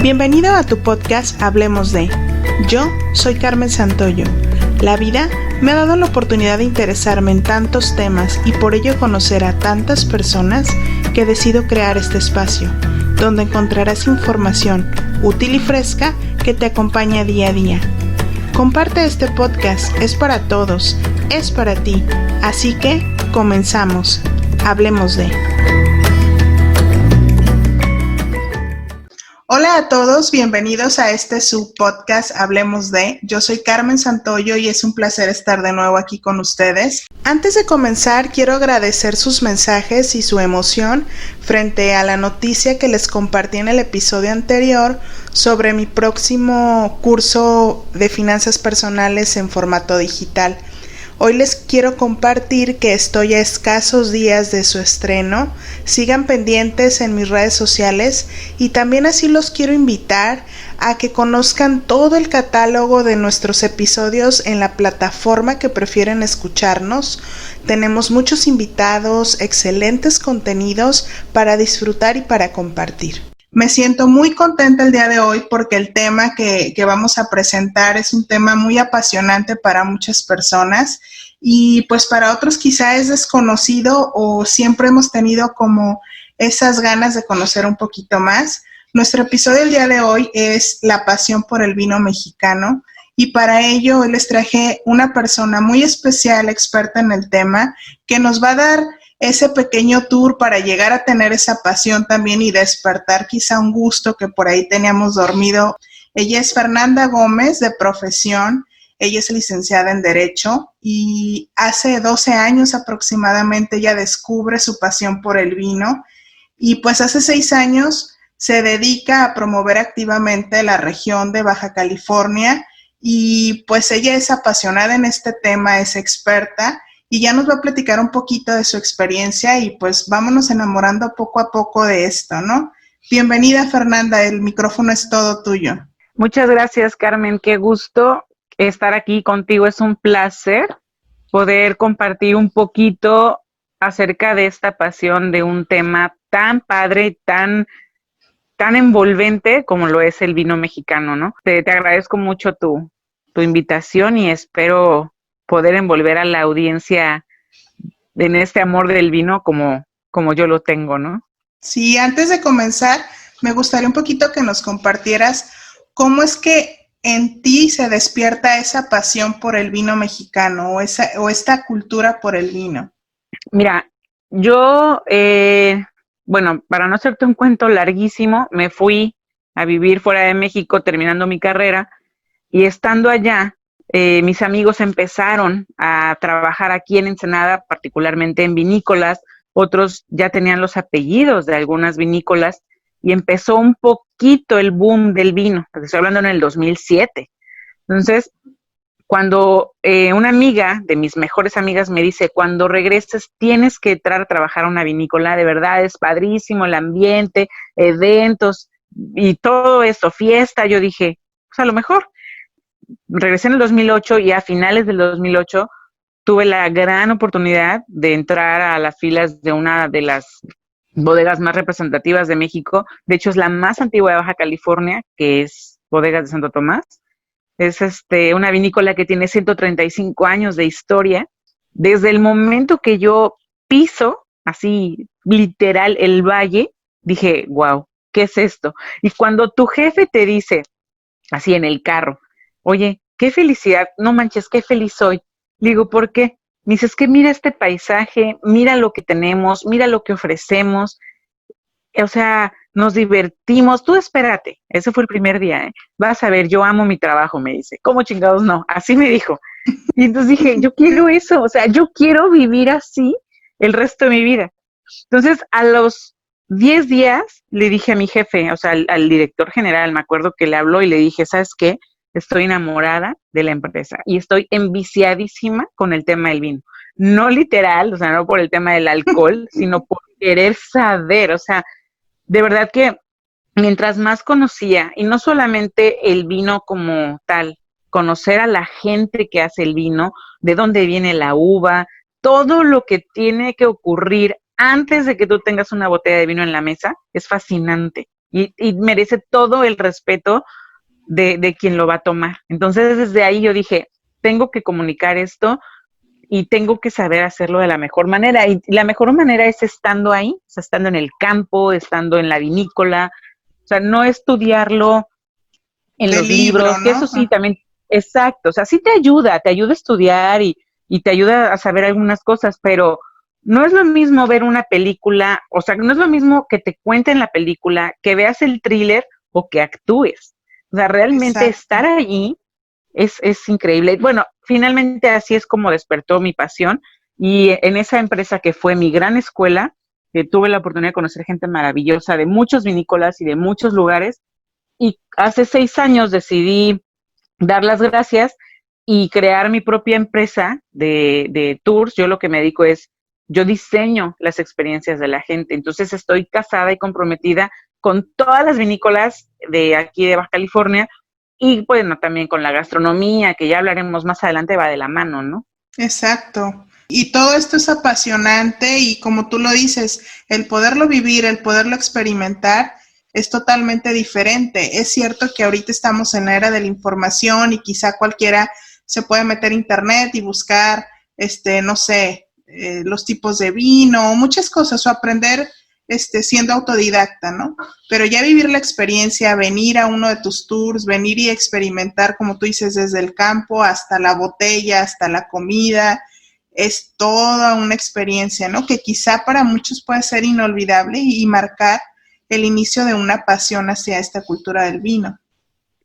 Bienvenido a tu podcast Hablemos de. Yo soy Carmen Santoyo. La vida me ha dado la oportunidad de interesarme en tantos temas y por ello conocer a tantas personas que decido crear este espacio, donde encontrarás información útil y fresca que te acompaña día a día. Comparte este podcast, es para todos, es para ti, así que comenzamos. Hablemos de. Hola a todos, bienvenidos a este subpodcast Hablemos de. Yo soy Carmen Santoyo y es un placer estar de nuevo aquí con ustedes. Antes de comenzar, quiero agradecer sus mensajes y su emoción frente a la noticia que les compartí en el episodio anterior sobre mi próximo curso de finanzas personales en formato digital. Hoy les quiero compartir que estoy a escasos días de su estreno. Sigan pendientes en mis redes sociales y también así los quiero invitar a que conozcan todo el catálogo de nuestros episodios en la plataforma que prefieren escucharnos. Tenemos muchos invitados, excelentes contenidos para disfrutar y para compartir. Me siento muy contenta el día de hoy porque el tema que vamos a presentar es un tema muy apasionante para muchas personas y pues para otros quizá es desconocido o siempre hemos tenido como esas ganas de conocer un poquito más. Nuestro episodio el día de hoy es la pasión por el vino mexicano y para ello hoy les traje una persona muy especial, experta en el tema, que nos va a dar ese pequeño tour para llegar a tener esa pasión también y despertar quizá un gusto que por ahí teníamos dormido. Ella es Fernanda Gómez de profesión, ella es licenciada en Derecho y hace 12 años aproximadamente ella descubre su pasión por el vino y pues hace 6 años se dedica a promover activamente la región de Baja California y pues ella es apasionada en este tema, es experta y ya nos va a platicar un poquito de su experiencia y pues vámonos enamorando poco a poco de esto, ¿no? Bienvenida, Fernanda, el micrófono es todo tuyo. Muchas gracias, Carmen, qué gusto estar aquí contigo, es un placer poder compartir un poquito acerca de esta pasión de un tema tan padre, tan envolvente como lo es el vino mexicano, ¿no? Te agradezco mucho tu invitación y espero poder envolver a la audiencia en este amor del vino como yo lo tengo, ¿no? Sí, antes de comenzar, me gustaría un poquito que nos compartieras cómo es que en ti se despierta esa pasión por el vino mexicano o esta cultura por el vino. Mira, yo, bueno, para no hacerte un cuento larguísimo, me fui a vivir fuera de México terminando mi carrera y estando allá, mis amigos empezaron a trabajar aquí en Ensenada, particularmente en vinícolas, otros ya tenían los apellidos de algunas vinícolas y empezó un poquito el boom del vino, estoy hablando en el 2007. Entonces, cuando una amiga de mis mejores amigas me dice, cuando regreses tienes que entrar a trabajar a una vinícola, de verdad es padrísimo el ambiente, eventos y todo eso, fiesta, yo dije, pues a lo mejor. Regresé en el 2008 y a finales del 2008 tuve la gran oportunidad de entrar a las filas de una de las bodegas más representativas de México. De hecho, es la más antigua de Baja California, que es Bodegas de Santo Tomás. Es una vinícola que tiene 135 años de historia. Desde el momento que yo piso, así literal, el valle, dije, wow, ¿qué es esto? Y cuando tu jefe te dice, así en el carro, oye, qué felicidad, no manches, qué feliz soy. Le digo, ¿por qué? Me dice, es que mira este paisaje, mira lo que tenemos, mira lo que ofrecemos, o sea, nos divertimos, tú espérate, ese fue el primer día, ¿eh? Vas a ver, yo amo mi trabajo, me dice. ¿Cómo chingados no? Así me dijo. Y entonces dije, yo quiero eso, o sea, yo quiero vivir así el resto de mi vida. Entonces, a los 10 días le dije a mi jefe, o sea, al director general, me acuerdo que le habló y le dije, ¿sabes qué? Estoy enamorada de la empresa y estoy enviciadísima con el tema del vino. No literal, o sea, no por el tema del alcohol, sino por querer saber, o sea, de verdad que mientras más conocía, y no solamente el vino como tal, conocer a la gente que hace el vino, de dónde viene la uva, todo lo que tiene que ocurrir antes de que tú tengas una botella de vino en la mesa, es fascinante. y merece todo el respeto de quien lo va a tomar. Entonces, desde ahí yo dije, tengo que comunicar esto y tengo que saber hacerlo de la mejor manera. Y la mejor manera es estando ahí, o sea, estando en el campo, estando en la vinícola, o sea, no estudiarlo en Del los libro, libros, que ¿no? eso sí también, exacto, o sea, sí te ayuda a estudiar y te ayuda a saber algunas cosas, pero no es lo mismo ver una película, o sea, no es lo mismo que te cuenten la película, que veas el thriller o que actúes. O sea, realmente Exacto. estar allí es increíble. Bueno, finalmente así es como despertó mi pasión y en esa empresa que fue mi gran escuela, tuve la oportunidad de conocer gente maravillosa de muchos vinícolas y de muchos lugares y hace 6 años decidí dar las gracias y crear mi propia empresa de tours. Yo lo que me dedico es, yo diseño las experiencias de la gente. Entonces estoy casada y comprometida con todas las vinícolas de aquí de Baja California y bueno, también con la gastronomía, que ya hablaremos más adelante, va de la mano, ¿no? Exacto. Y todo esto es apasionante y como tú lo dices, el poderlo vivir, el poderlo experimentar es totalmente diferente. Es cierto que ahorita estamos en la era de la información y quizá cualquiera se puede meter a internet y buscar, no sé, los tipos de vino, muchas cosas, o aprender siendo autodidacta, ¿no? Pero ya vivir la experiencia, venir a uno de tus tours, venir y experimentar, como tú dices, desde el campo hasta la botella, hasta la comida, es toda una experiencia, ¿no? Que quizá para muchos puede ser inolvidable y marcar el inicio de una pasión hacia esta cultura del vino.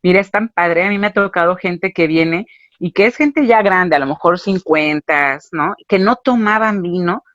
Mira, es tan padre, a mí me ha tocado gente que viene y que es gente ya grande, a lo mejor 50, ¿no? Que no tomaban vino,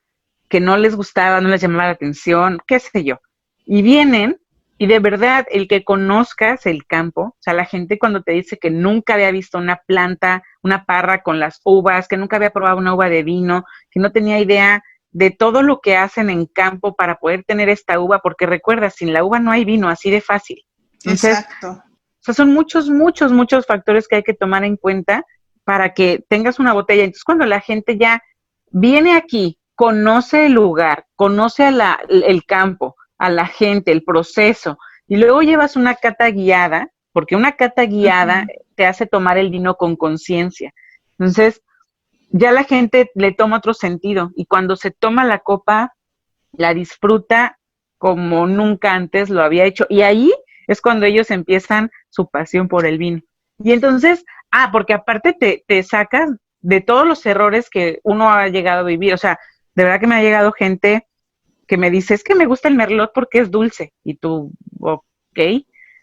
que no les gustaba, no les llamaba la atención, qué sé yo. Y vienen y de verdad el que conozcas el campo, o sea, la gente cuando te dice que nunca había visto una planta, una parra con las uvas, que nunca había probado una uva de vino, que no tenía idea de todo lo que hacen en campo para poder tener esta uva, porque recuerda, sin la uva no hay vino, así de fácil. Entonces, Exacto. o sea, son muchos, muchos, muchos factores que hay que tomar en cuenta para que tengas una botella. Entonces, cuando la gente ya viene aquí, conoce el lugar, conoce el campo, a la gente, el proceso, y luego llevas una cata guiada, porque una cata guiada te hace tomar el vino con conciencia. Entonces, ya la gente le toma otro sentido, y cuando se toma la copa, la disfruta como nunca antes lo había hecho. Y ahí es cuando ellos empiezan su pasión por el vino. Y entonces, porque aparte te sacas de todos los errores que uno ha llegado a vivir. O sea, de verdad que me ha llegado gente que me dice, es que me gusta el merlot porque es dulce. Y tú, ok.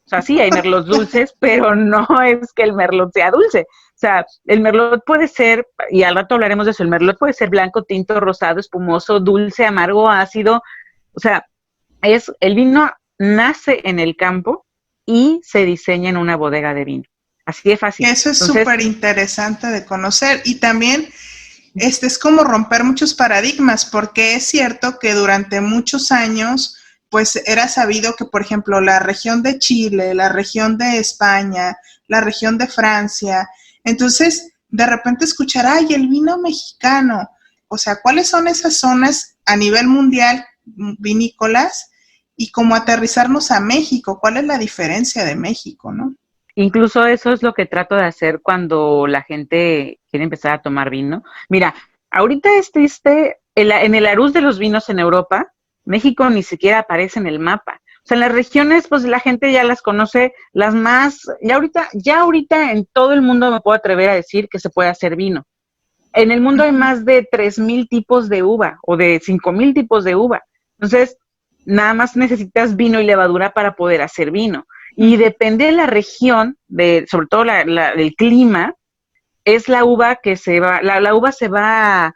O sea, sí, hay merlots dulces, pero no es que el merlot sea dulce. O sea, el merlot puede ser, y al rato hablaremos de eso, el merlot puede ser blanco, tinto, rosado, espumoso, dulce, amargo, ácido. O sea, el vino nace en el campo y se diseña en una bodega de vino. Así de fácil. Eso es Entonces, súper interesante de conocer y también es como romper muchos paradigmas porque es cierto que durante muchos años pues era sabido que, por ejemplo, la región de Chile, la región de España, la región de Francia, entonces de repente escuchar, ay, el vino mexicano, o sea, ¿cuáles son esas zonas a nivel mundial vinícolas? Y cómo aterrizarnos a México, ¿cuál es la diferencia de México, no? incluso eso es lo que trato de hacer cuando la gente quiere empezar a tomar vino. Mira, ahorita es triste, en el Arús de los vinos en Europa, México ni siquiera aparece en el mapa. O sea, en las regiones, pues la gente ya las conoce, las más, ya ahorita en todo el mundo me puedo atrever a decir que se puede hacer vino. En el mundo hay más de 3,000 tipos de uva o de 5,000 tipos de uva. Entonces, nada más necesitas vino y levadura para poder hacer vino. Y depende de la región, sobre todo del clima, es la uva que la uva se va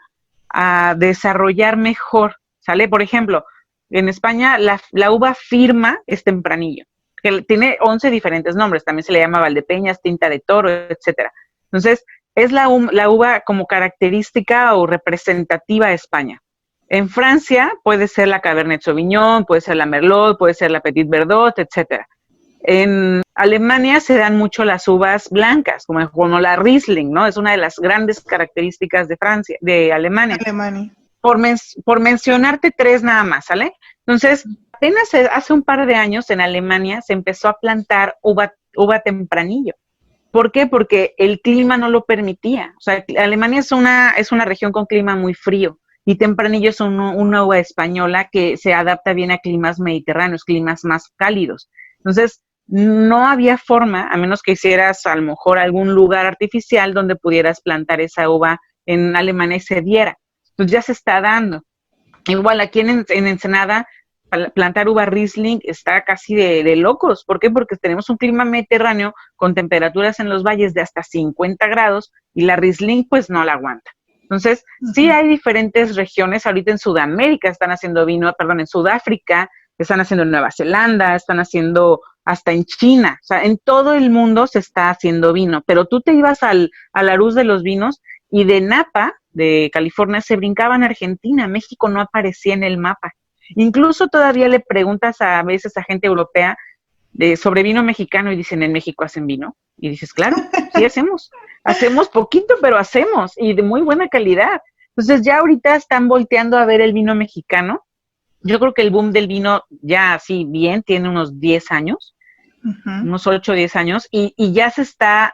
a desarrollar mejor, ¿sale? Por ejemplo, en España la uva firma es tempranillo, que tiene 11 diferentes nombres, también se le llama Valdepeñas, tinta de toro, etcétera. Entonces, es la uva como característica o representativa de España. En Francia puede ser la Cabernet Sauvignon, puede ser la Merlot, puede ser la Petit Verdot, etcétera. En Alemania se dan mucho las uvas blancas, como la Riesling, ¿no? Es una de las grandes características de Alemania. Alemania. Por mencionarte tres nada más, ¿sale? Entonces, apenas hace un par de años en Alemania se empezó a plantar uva tempranillo. ¿Por qué? Porque el clima no lo permitía. O sea, Alemania es una región con clima muy frío y tempranillo es una uva española que se adapta bien a climas mediterráneos, climas más cálidos. Entonces, no había forma, a menos que hicieras a lo mejor algún lugar artificial donde pudieras plantar esa uva en Alemania y se diera. Entonces ya se está dando. Igual aquí en Ensenada, plantar uva Riesling está casi de locos. ¿Por qué? Porque tenemos un clima mediterráneo con temperaturas en los valles de hasta 50 grados y la Riesling pues no la aguanta. Entonces, sí hay diferentes regiones. Ahorita en Sudamérica están haciendo vino, perdón, en Sudáfrica, están haciendo en Nueva Zelanda, están haciendo hasta en China. O sea, en todo el mundo se está haciendo vino. Pero tú te ibas a la luz de los vinos y de Napa, de California, se brincaba en Argentina. México no aparecía en el mapa. Incluso todavía le preguntas a veces a gente europea sobre vino mexicano y dicen, ¿en México hacen vino? Y dices, claro, sí hacemos. Hacemos poquito, pero hacemos y de muy buena calidad. Entonces ya ahorita están volteando a ver el vino mexicano. Yo creo que el boom del vino ya así bien tiene unos 10 años, unos 8 o 10 años, y ya se está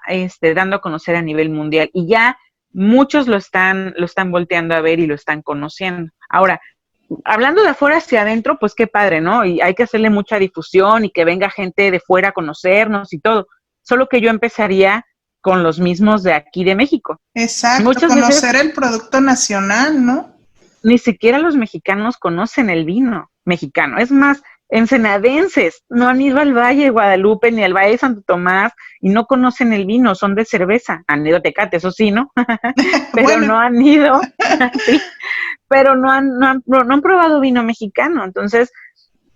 dando a conocer a nivel mundial. Y ya muchos lo están volteando a ver y lo están conociendo. Ahora, hablando de afuera hacia adentro, pues qué padre, ¿no? Y hay que hacerle mucha difusión y que venga gente de fuera a conocernos y todo. Solo que yo empezaría con los mismos de aquí de México. Exacto, muchas conocer veces, el producto nacional, ¿no? Ni siquiera los mexicanos conocen el vino mexicano. Es más, ensenadenses no han ido al Valle de Guadalupe ni al Valle de Santo Tomás y no conocen el vino, son de cerveza. Han ido a Tecate, eso sí, ¿no? Pero bueno, no han ido, sí, pero no han probado vino mexicano. Entonces,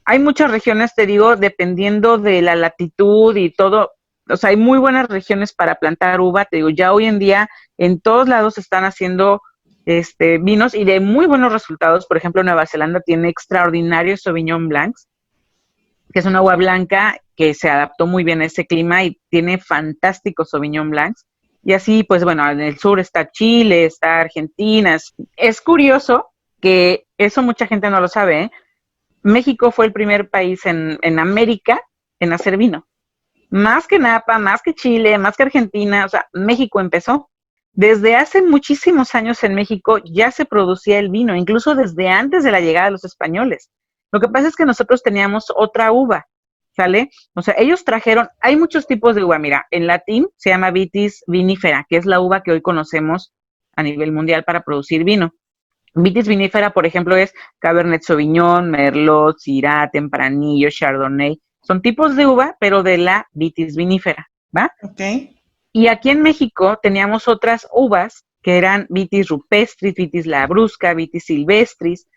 hay muchas regiones, te digo, dependiendo de la latitud y todo. O sea, hay muy buenas regiones para plantar uva. Te digo, ya hoy en día en todos lados están haciendo vinos y de muy buenos resultados. Por ejemplo, Nueva Zelanda tiene extraordinarios Sauvignon Blancs, que es una uva blanca que se adaptó muy bien a ese clima y tiene fantásticos Sauvignon Blancs. Y así, pues bueno, en el sur está Chile, está Argentina. Es curioso que eso mucha gente no lo sabe, ¿eh? México fue el primer país en América en hacer vino. Más que Napa, más que Chile, más que Argentina, o sea, México empezó. Desde hace muchísimos años en México ya se producía el vino, incluso desde antes de la llegada de los españoles. Lo que pasa es que nosotros teníamos otra uva, ¿sale? O sea, ellos trajeron, hay muchos tipos de uva, mira, en latín se llama Vitis vinifera, que es la uva que hoy conocemos a nivel mundial para producir vino. Vitis vinifera, por ejemplo, es Cabernet Sauvignon, Merlot, Syrah, Tempranillo, Chardonnay. Son tipos de uva, pero de la Vitis vinifera, ¿va? Ok. Y aquí en México teníamos otras uvas que eran Vitis rupestris, Vitis labrusca, Vitis silvestris.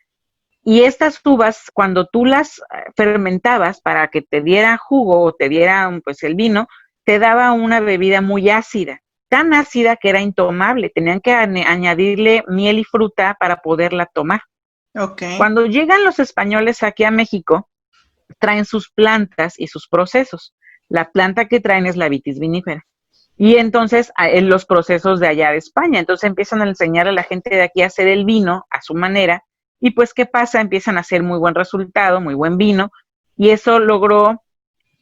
Y estas uvas, cuando tú las fermentabas para que te diera jugo o te diera pues el vino, te daba una bebida muy ácida, tan ácida que era intomable. Tenían que añadirle miel y fruta para poderla tomar. Okay. Cuando llegan los españoles aquí a México, traen sus plantas y sus procesos. La planta que traen es la Vitis vinifera. Y entonces en los procesos de allá de España. Entonces empiezan a enseñar a la gente de aquí a hacer el vino a su manera. Y pues, ¿qué pasa? Empiezan a hacer muy buen resultado, muy buen vino. Y eso logró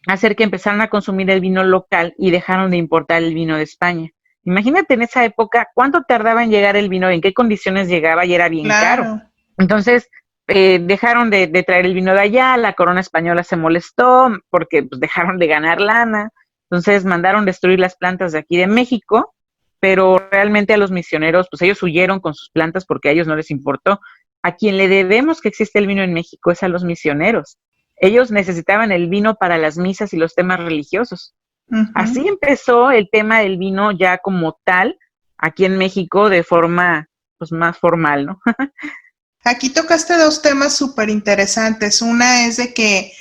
hacer que empezaran a consumir el vino local y dejaron de importar el vino de España. Imagínate en esa época cuánto tardaba en llegar el vino, en qué condiciones llegaba y era bien caro. Entonces, dejaron de traer el vino de allá, la corona española se molestó porque pues, dejaron de ganar lana. Entonces mandaron destruir las plantas de aquí de México, pero realmente a los misioneros, pues ellos huyeron con sus plantas porque a ellos no les importó. A quien le debemos que existe el vino en México es a los misioneros. Ellos necesitaban el vino para las misas y los temas religiosos. Así empezó el tema del vino ya como tal, aquí en México, de forma pues más formal, ¿no? Aquí tocaste dos temas súper interesantes. Una es de que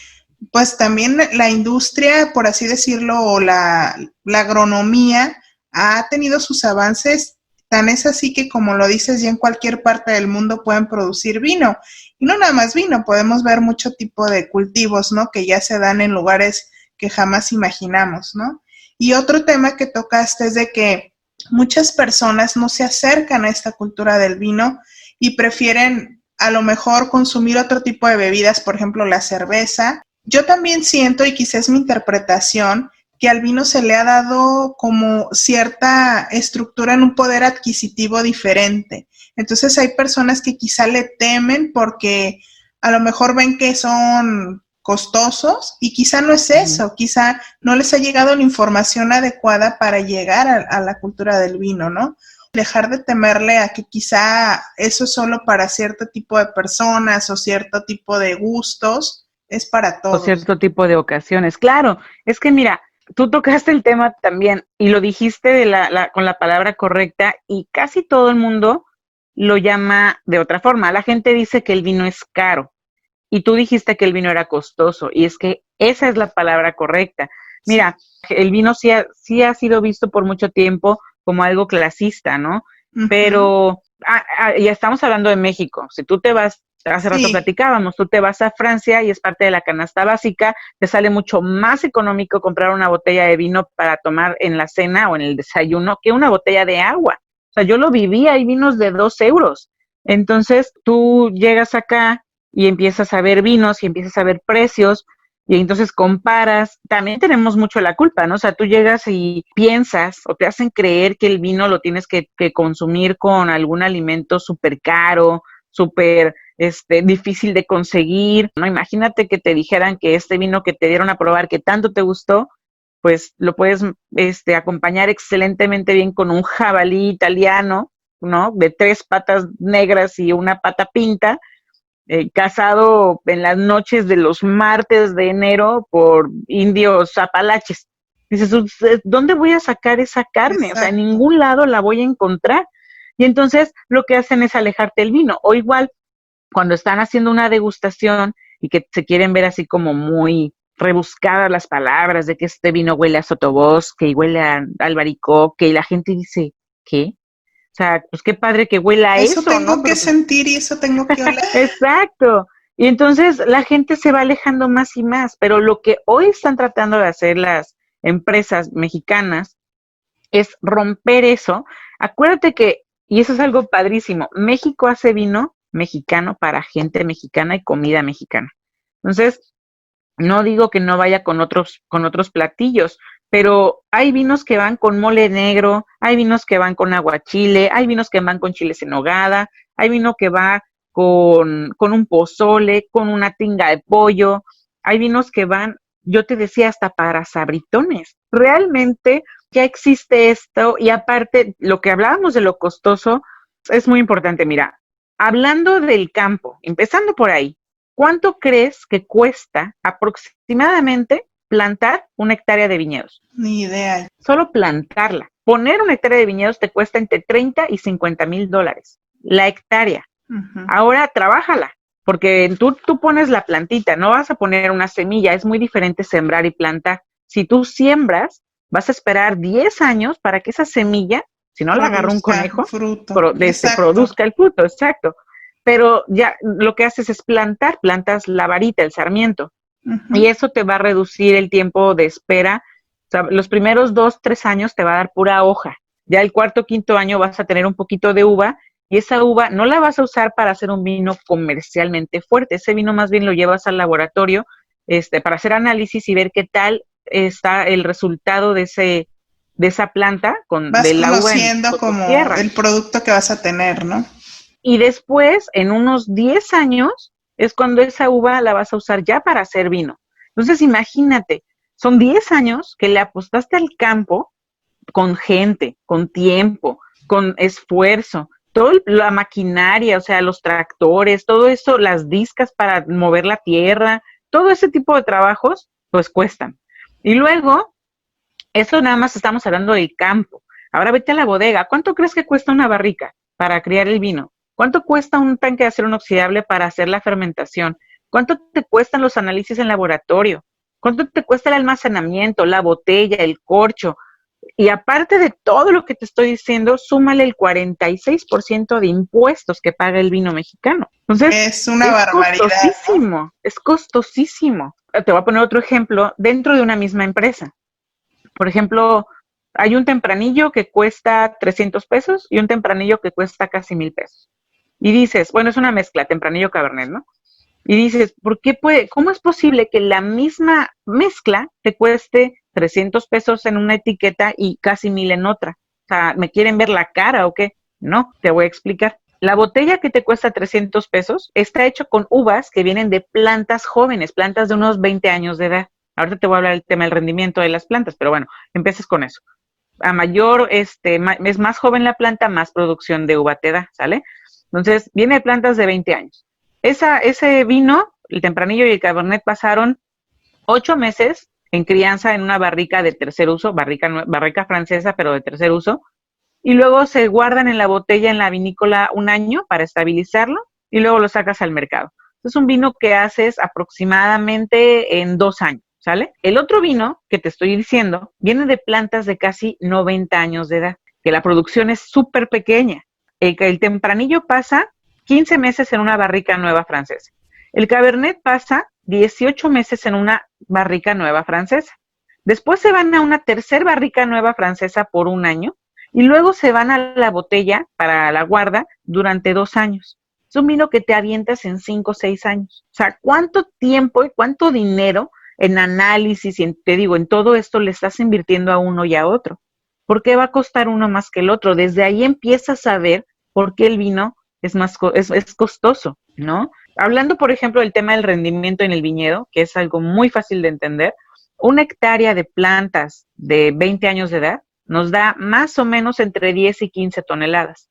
pues también la industria, por así decirlo, o la agronomía ha tenido sus avances, tan es así que como lo dices, ya en cualquier parte del mundo pueden producir vino. Y no nada más vino, podemos ver mucho tipo de cultivos, ¿no? Que ya se dan en lugares que jamás imaginamos, ¿no? Y otro tema que tocaste es de que muchas personas no se acercan a esta cultura del vino y prefieren a lo mejor consumir otro tipo de bebidas, por ejemplo la cerveza. Yo también siento, y quizás es mi interpretación, que al vino se le ha dado como cierta estructura en un poder adquisitivo diferente. Entonces hay personas que quizá le temen porque a lo mejor ven que son costosos y quizá no es eso, quizá no les ha llegado la información adecuada para llegar a la cultura del vino, ¿no? Dejar de temerle a que quizá eso es solo para cierto tipo de personas o cierto tipo de gustos, es para O todos. cierto tipo de ocasiones. Claro, es que mira, tú tocaste el tema también y lo dijiste con la palabra correcta y casi todo el mundo lo llama de otra forma. La gente dice que el vino es caro y tú dijiste que el vino era costoso y es que esa es la palabra correcta. Mira, el vino sí ha sido visto por mucho tiempo como algo clasista, ¿no? Pero ya estamos hablando de México. Si tú te vas, hace rato platicábamos, tú te vas a Francia y es parte de la canasta básica, te sale mucho más económico comprar una botella de vino para tomar en la cena o en el desayuno que una botella de agua. O sea, yo lo viví, hay vinos de 2 euros. Entonces, tú llegas acá y empiezas a ver vinos y empiezas a ver precios y entonces comparas. También tenemos mucho la culpa, ¿no? O sea, tú llegas y piensas o te hacen creer que el vino lo tienes que consumir con algún alimento súper caro, súper difícil de conseguir, ¿no? Imagínate que te dijeran que este vino que te dieron a probar que tanto te gustó, pues lo puedes acompañar excelentemente bien con un jabalí italiano, ¿no? De 3 patas negras y una pata pinta, cazado en las noches de los martes de enero por indios apalaches. Dices, ¿dónde voy a sacar esa carne? Exacto. O sea, en ningún lado la voy a encontrar. Y entonces lo que hacen es alejarte el vino. O igual, cuando están haciendo una degustación y que se quieren ver así como muy rebuscadas las palabras de que este vino huele a sotobosque y huele a albaricoque y la gente dice, ¿qué? O sea, pues qué padre que huela a eso, tengo ¿no? que sentir y eso tengo que oler. Exacto. Y entonces la gente se va alejando más y más, pero lo que hoy están tratando de hacer las empresas mexicanas es romper eso. Acuérdate que, y eso es algo padrísimo, México hace vino mexicano para gente mexicana y comida mexicana. Entonces, no digo que no vaya con otros platillos, pero hay vinos que van con mole negro, hay vinos que van con aguachile, hay vinos que van con chiles en nogada, hay vino que va con un pozole, con una tinga de pollo, hay vinos que van, yo te decía, hasta para sabritones. Realmente ya existe esto y aparte, lo que hablábamos de lo costoso es muy importante. Mira, hablando del campo, empezando por ahí, ¿cuánto crees que cuesta aproximadamente plantar una hectárea de viñedos? Ni idea. Solo plantarla. Poner una hectárea de viñedos te cuesta entre 30 y 50 mil dólares. La hectárea. Ahora trabájala, porque tú pones la plantita, no vas a poner una semilla, es muy diferente sembrar y plantar. Si tú siembras, vas a esperar 10 años para que esa semilla, si no la agarra un conejo, produzca el fruto, exacto. Pero ya lo que haces es plantas la varita, el sarmiento, y eso te va a reducir el tiempo de espera. O sea, los primeros 2, 3 años te va a dar pura hoja. Ya el cuarto, quinto año vas a tener un poquito de uva y esa uva no la vas a usar para hacer un vino comercialmente fuerte. Ese vino más bien lo llevas al laboratorio para hacer análisis y ver qué tal está el resultado de esa planta vas de la uva conociendo como tierra. El producto que vas a tener, ¿no? Y después, en unos 10 años, es cuando esa uva la vas a usar ya para hacer vino. Entonces, imagínate, son 10 años que le apostaste al campo con gente, con tiempo, con esfuerzo, toda la maquinaria, o sea, los tractores, todo eso, las discas para mover la tierra, todo ese tipo de trabajos, pues cuestan. Y luego, eso nada más estamos hablando del campo. Ahora vete a la bodega. ¿Cuánto crees que cuesta una barrica para criar el vino? ¿Cuánto cuesta un tanque de acero inoxidable para hacer la fermentación? ¿Cuánto te cuestan los análisis en laboratorio? ¿Cuánto te cuesta el almacenamiento, la botella, el corcho? Y aparte de todo lo que te estoy diciendo, súmale el 46% de impuestos que paga el vino mexicano. Entonces, es una barbaridad. Costosísimo, ¿no? Es costosísimo. Te voy a poner otro ejemplo dentro de una misma empresa. Por ejemplo, hay un tempranillo que cuesta 300 pesos y un tempranillo que cuesta casi 1,000 pesos. Y dices, bueno, es una mezcla, Tempranillo Cabernet, ¿no? Y dices, cómo es posible que la misma mezcla te cueste 300 pesos en una etiqueta y casi 1,000 en otra? O sea, ¿me quieren ver la cara o qué? No, te voy a explicar. La botella que te cuesta 300 pesos está hecho con uvas que vienen de plantas jóvenes, plantas de unos 20 años de edad. Ahorita te voy a hablar del tema del rendimiento de las plantas, pero bueno, empieces con eso. A mayor, es más joven la planta, más producción de uva te da, ¿sale? Entonces, viene de plantas de 20 años. Ese vino, el Tempranillo y el Cabernet, pasaron 8 meses en crianza en una barrica de tercer uso, barrica francesa, pero de tercer uso, y luego se guardan en la botella en la vinícola 1 año para estabilizarlo, y luego lo sacas al mercado. Es un vino que haces aproximadamente en 2 años, ¿sale? El otro vino que te estoy diciendo viene de plantas de casi 90 años de edad, que la producción es súper pequeña. El Tempranillo pasa 15 meses en una barrica nueva francesa. El Cabernet pasa 18 meses en una barrica nueva francesa. Después se van a una tercer barrica nueva francesa por 1 año y luego se van a la botella para la guarda durante 2 años. Es un vino que te avientas en 5 o 6 años. O sea, ¿cuánto tiempo y cuánto dinero en análisis y en todo esto le estás invirtiendo a uno y a otro? ¿Por qué va a costar uno más que el otro? Desde ahí empiezas a ver por qué el vino es costoso, ¿no? Hablando, por ejemplo, del tema del rendimiento en el viñedo, que es algo muy fácil de entender, 1 hectárea de plantas de 20 años de edad nos da más o menos entre 10 y 15 toneladas.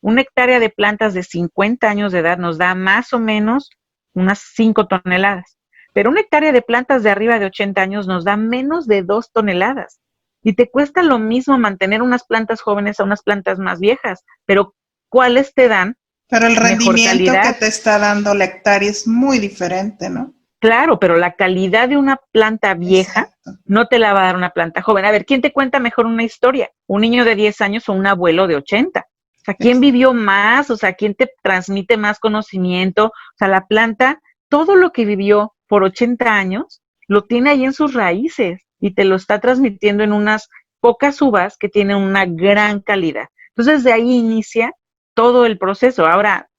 1 hectárea de plantas de 50 años de edad nos da más o menos unas 5 toneladas. Pero 1 hectárea de plantas de arriba de 80 años nos da menos de 2 toneladas. Y te cuesta lo mismo mantener unas plantas jóvenes a unas plantas más viejas. Pero, ¿cuáles te dan Pero el mejor rendimiento calidad? que te está dando la hectárea es muy diferente, ¿no? Claro, pero la calidad de una planta vieja Exacto. no te la va a dar una planta joven. A ver, ¿quién te cuenta mejor una historia? ¿Un niño de 10 años o un abuelo de 80? O sea, ¿quién vivió más? O sea, ¿quién te transmite más conocimiento? O sea, la planta, todo lo que vivió por 80 años, lo tiene ahí en sus raíces y te lo está transmitiendo en unas pocas uvas que tienen una gran calidad. Entonces, de ahí inicia todo el proceso. Ahora,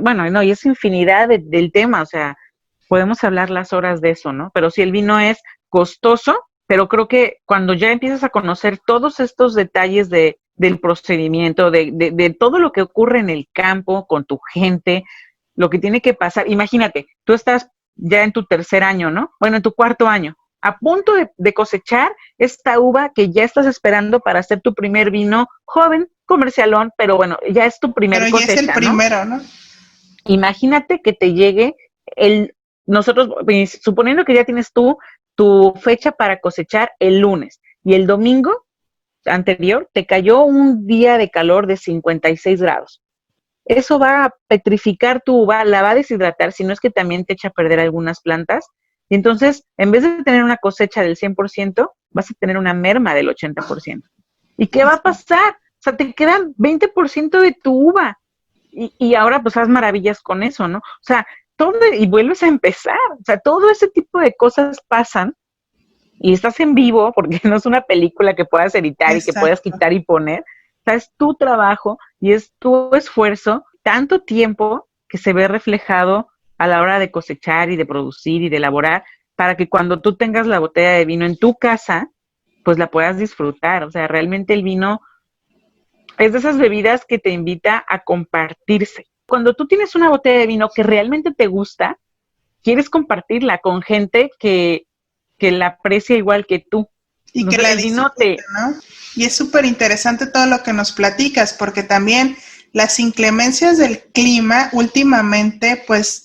bueno, no, y es infinidad del tema, o sea, podemos hablar las horas de eso, ¿no? Pero sí, el vino es costoso, pero creo que cuando ya empiezas a conocer todos estos detalles del procedimiento, de todo lo que ocurre en el campo, con tu gente, lo que tiene que pasar, imagínate, tú estás ya en tu tercer año, ¿no? Bueno, en tu cuarto año, a punto de cosechar esta uva que ya estás esperando para hacer tu primer vino joven, comercialón, pero bueno, ya es tu primer Pero ya cosecha, es el primero, ¿no? Imagínate que te llegue nosotros, suponiendo que ya tienes tú tu fecha para cosechar el lunes y el domingo anterior te cayó un día de calor de 56 grados. Eso va a petrificar tu uva, la va a deshidratar, si no es que también te echa a perder algunas plantas. Y entonces, en vez de tener una cosecha del 100%, vas a tener una merma del 80%. ¿Y qué va a pasar? O sea, te quedan 20% de tu uva. Y ahora pues haz maravillas con eso, ¿no? O sea, y vuelves a empezar. O sea, todo ese tipo de cosas pasan y estás en vivo porque no es una película que puedas editar y que puedas Exacto. quitar y poner. O sea, es tu trabajo y es tu esfuerzo, tanto tiempo que se ve reflejado a la hora de cosechar y de producir y de elaborar, para que cuando tú tengas la botella de vino en tu casa, pues la puedas disfrutar. O sea, realmente el vino es de esas bebidas que te invita a compartirse. Cuando tú tienes una botella de vino que realmente te gusta, quieres compartirla con gente que la aprecia igual que tú. Y que Entonces, la el vino disfruten, ¿no? Y es súper interesante todo lo que nos platicas, porque también las inclemencias del clima últimamente, pues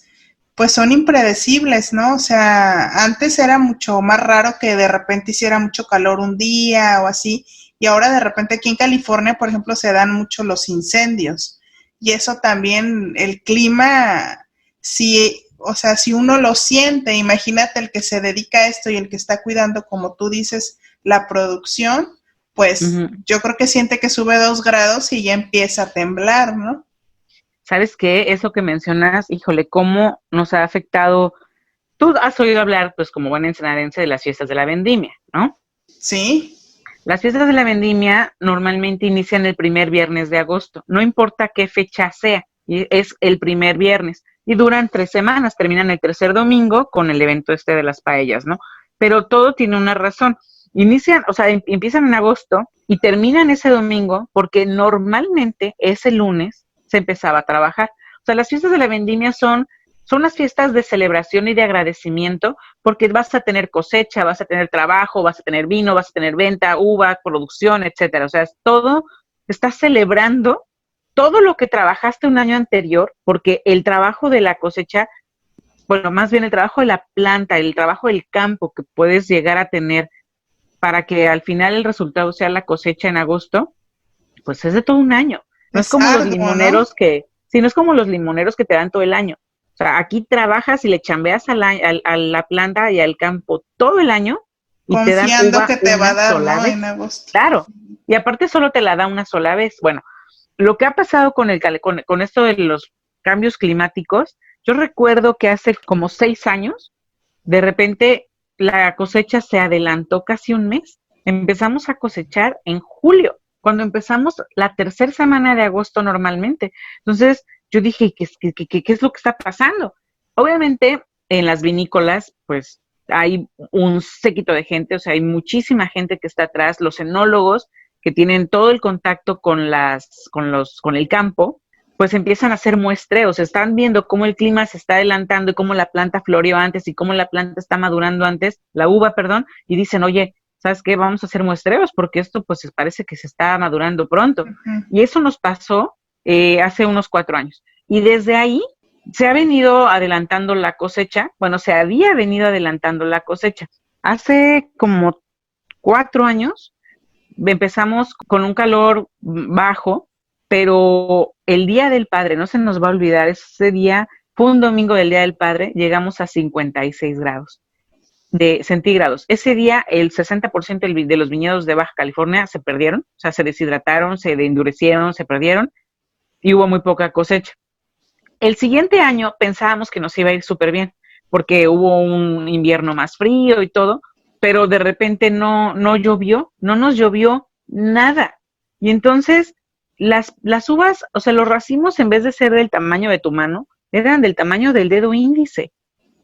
son impredecibles, ¿no? O sea, antes era mucho más raro que de repente hiciera mucho calor un día o así, y ahora de repente aquí en California, por ejemplo, se dan mucho los incendios. Y eso también, el clima, si, o sea, si uno lo siente, imagínate el que se dedica a esto y el que está cuidando, como tú dices, la producción, pues yo creo que siente que sube 2 grados y ya empieza a temblar, ¿no? ¿Sabes qué? Eso que mencionas, híjole, cómo nos ha afectado. Tú has oído hablar, pues, como buen ensenadense, de las fiestas de la vendimia, ¿no? Sí. Las fiestas de la vendimia normalmente inician el primer viernes de agosto, no importa qué fecha sea, y es el primer viernes. Y duran 3 semanas, terminan el tercer domingo con el evento de las paellas, ¿no? Pero todo tiene una razón. Inician, o sea, empiezan en agosto y terminan ese domingo porque normalmente ese lunes se empezaba a trabajar. O sea, las fiestas de la vendimia son las fiestas de celebración y de agradecimiento porque vas a tener cosecha, vas a tener trabajo, vas a tener vino, vas a tener venta, uva, producción, etcétera. O sea, es todo, estás celebrando todo lo que trabajaste un año anterior, porque el trabajo de la cosecha, bueno, más bien el trabajo de la planta, el trabajo del campo que puedes llegar a tener para que al final el resultado sea la cosecha en agosto, pues es de todo un año. No es como los limoneros, ¿no? Sí, no es como los limoneros que te dan todo el año. O sea, aquí trabajas y le chambeas a la planta y al campo todo el año y confiando te dan uva que te va a dar, sola ¿no? vez. En agosto. Claro, y aparte solo te la da una sola vez. Bueno, lo que ha pasado con esto de los cambios climáticos, yo recuerdo que hace como 6 años, de repente la cosecha se adelantó casi un mes. Empezamos a cosechar en julio, cuando empezamos la tercera semana de agosto normalmente. Entonces yo dije, ¿qué es lo que está pasando? Obviamente en las vinícolas, pues hay un séquito de gente, o sea, hay muchísima gente que está atrás, los enólogos que tienen todo el contacto con el campo, pues empiezan a hacer muestreos, están viendo cómo el clima se está adelantando y cómo la planta floreó antes y cómo la planta está madurando antes, la uva, perdón, y dicen, oye, ¿sabes qué? Vamos a hacer muestreos porque esto pues parece que se está madurando pronto. Uh-huh. Y eso nos pasó hace unos 4 años. Y desde ahí se ha venido adelantando la cosecha, bueno, se había venido adelantando la cosecha. Hace como 4 años empezamos con un calor bajo, pero el Día del Padre, no se nos va a olvidar, ese día fue un domingo del Día del Padre, llegamos a 56 grados de centígrados. Ese día el 60% de los viñedos de Baja California se perdieron, o sea, se deshidrataron, se endurecieron, se perdieron y hubo muy poca cosecha. El siguiente año pensábamos que nos iba a ir súper bien, porque hubo un invierno más frío y todo, pero de repente no llovió, no nos llovió nada. Y entonces las uvas, o sea, los racimos en vez de ser del tamaño de tu mano, eran del tamaño del dedo índice.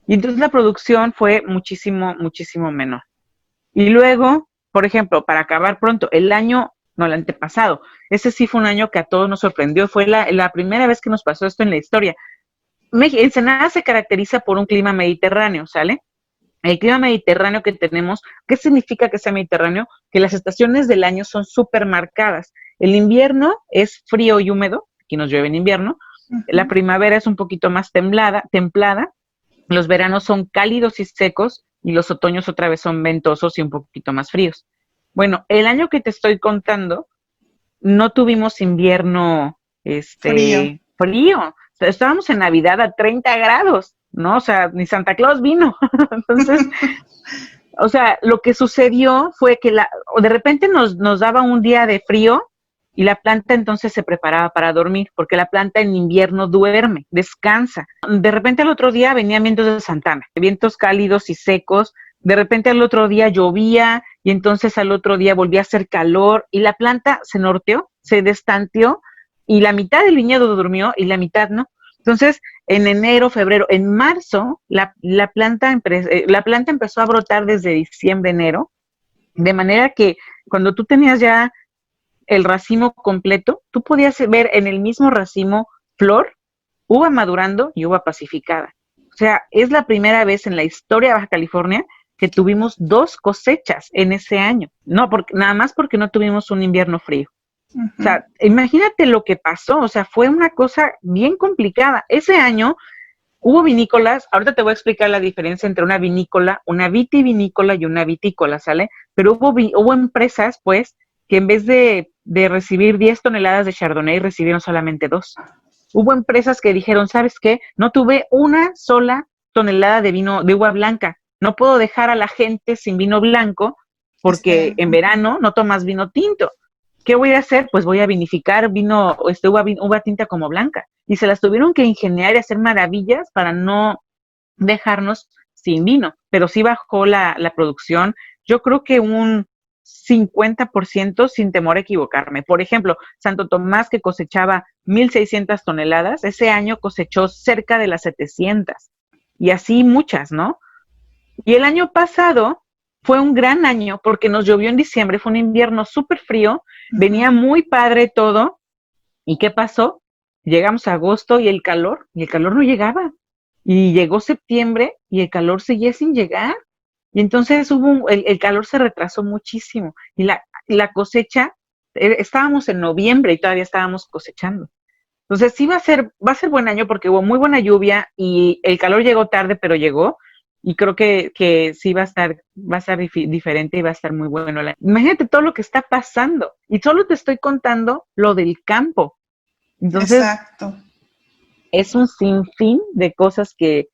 Y entonces la producción fue muchísimo, muchísimo menor. Y luego, por ejemplo, para acabar pronto, el antepasado, ese sí fue un año que a todos nos sorprendió, fue la primera vez que nos pasó esto en la historia. Ensenada se caracteriza por un clima mediterráneo, ¿sale? El clima mediterráneo que tenemos, ¿qué significa que sea mediterráneo? Que las estaciones del año son súper marcadas. El invierno es frío y húmedo, aquí nos llueve en invierno. Uh-huh. La primavera es un poquito más templada. Los veranos son cálidos y secos y los otoños otra vez son ventosos y un poquito más fríos. Bueno, el año que te estoy contando, no tuvimos invierno frío. O sea, estábamos en Navidad a 30 grados. ¿No? O sea, ni Santa Claus vino. Entonces, o sea, lo que sucedió fue que de repente nos daba un día de frío y la planta entonces se preparaba para dormir, porque la planta en invierno duerme, descansa. De repente al otro día venían vientos de Santana, vientos cálidos y secos. De repente al otro día llovía y entonces al otro día volvía a hacer calor y la planta se norteó, se destanteó y la mitad del viñedo durmió y la mitad no. Entonces, en enero, febrero, en marzo, la planta empezó a brotar desde diciembre, enero, de manera que cuando tú tenías ya el racimo completo, tú podías ver en el mismo racimo flor, uva madurando y uva pacificada. O sea, es la primera vez en la historia de Baja California que tuvimos 2 cosechas en ese año. No, nada más porque no tuvimos un invierno frío. Uh-huh. O sea, imagínate lo que pasó, o sea, fue una cosa bien complicada. Ese año hubo vinícolas, ahorita te voy a explicar la diferencia entre una vinícola, una vitivinícola y una vitícola, ¿sale? Pero hubo empresas, pues, que en vez de recibir 10 toneladas de Chardonnay, recibieron solamente 2. Hubo empresas que dijeron, ¿sabes qué? No tuve una sola tonelada de vino, de uva blanca. No puedo dejar a la gente sin vino blanco porque en verano no tomas vino tinto. ¿Qué voy a hacer? Pues voy a vinificar uva tinta como blanca. Y se las tuvieron que ingeniar y hacer maravillas para no dejarnos sin vino. Pero sí bajó la producción. Yo creo que un 50% sin temor a equivocarme. Por ejemplo, Santo Tomás, que cosechaba 1,600 toneladas, ese año cosechó cerca de las 700 y así muchas, ¿no? Y el año pasado fue un gran año porque nos llovió en diciembre, fue un invierno súper frío, venía muy padre todo. ¿Y qué pasó? Llegamos a agosto y el calor no llegaba. Y llegó septiembre y el calor seguía sin llegar. Y entonces el calor se retrasó muchísimo. Y la cosecha, estábamos en noviembre y todavía estábamos cosechando. Entonces sí va a ser buen año porque hubo muy buena lluvia y el calor llegó tarde, pero llegó. Y creo que sí va a estar diferente y va a estar muy bueno. Imagínate todo lo que está pasando. Y solo te estoy contando lo del campo. Entonces, exacto, es un sinfín de cosas de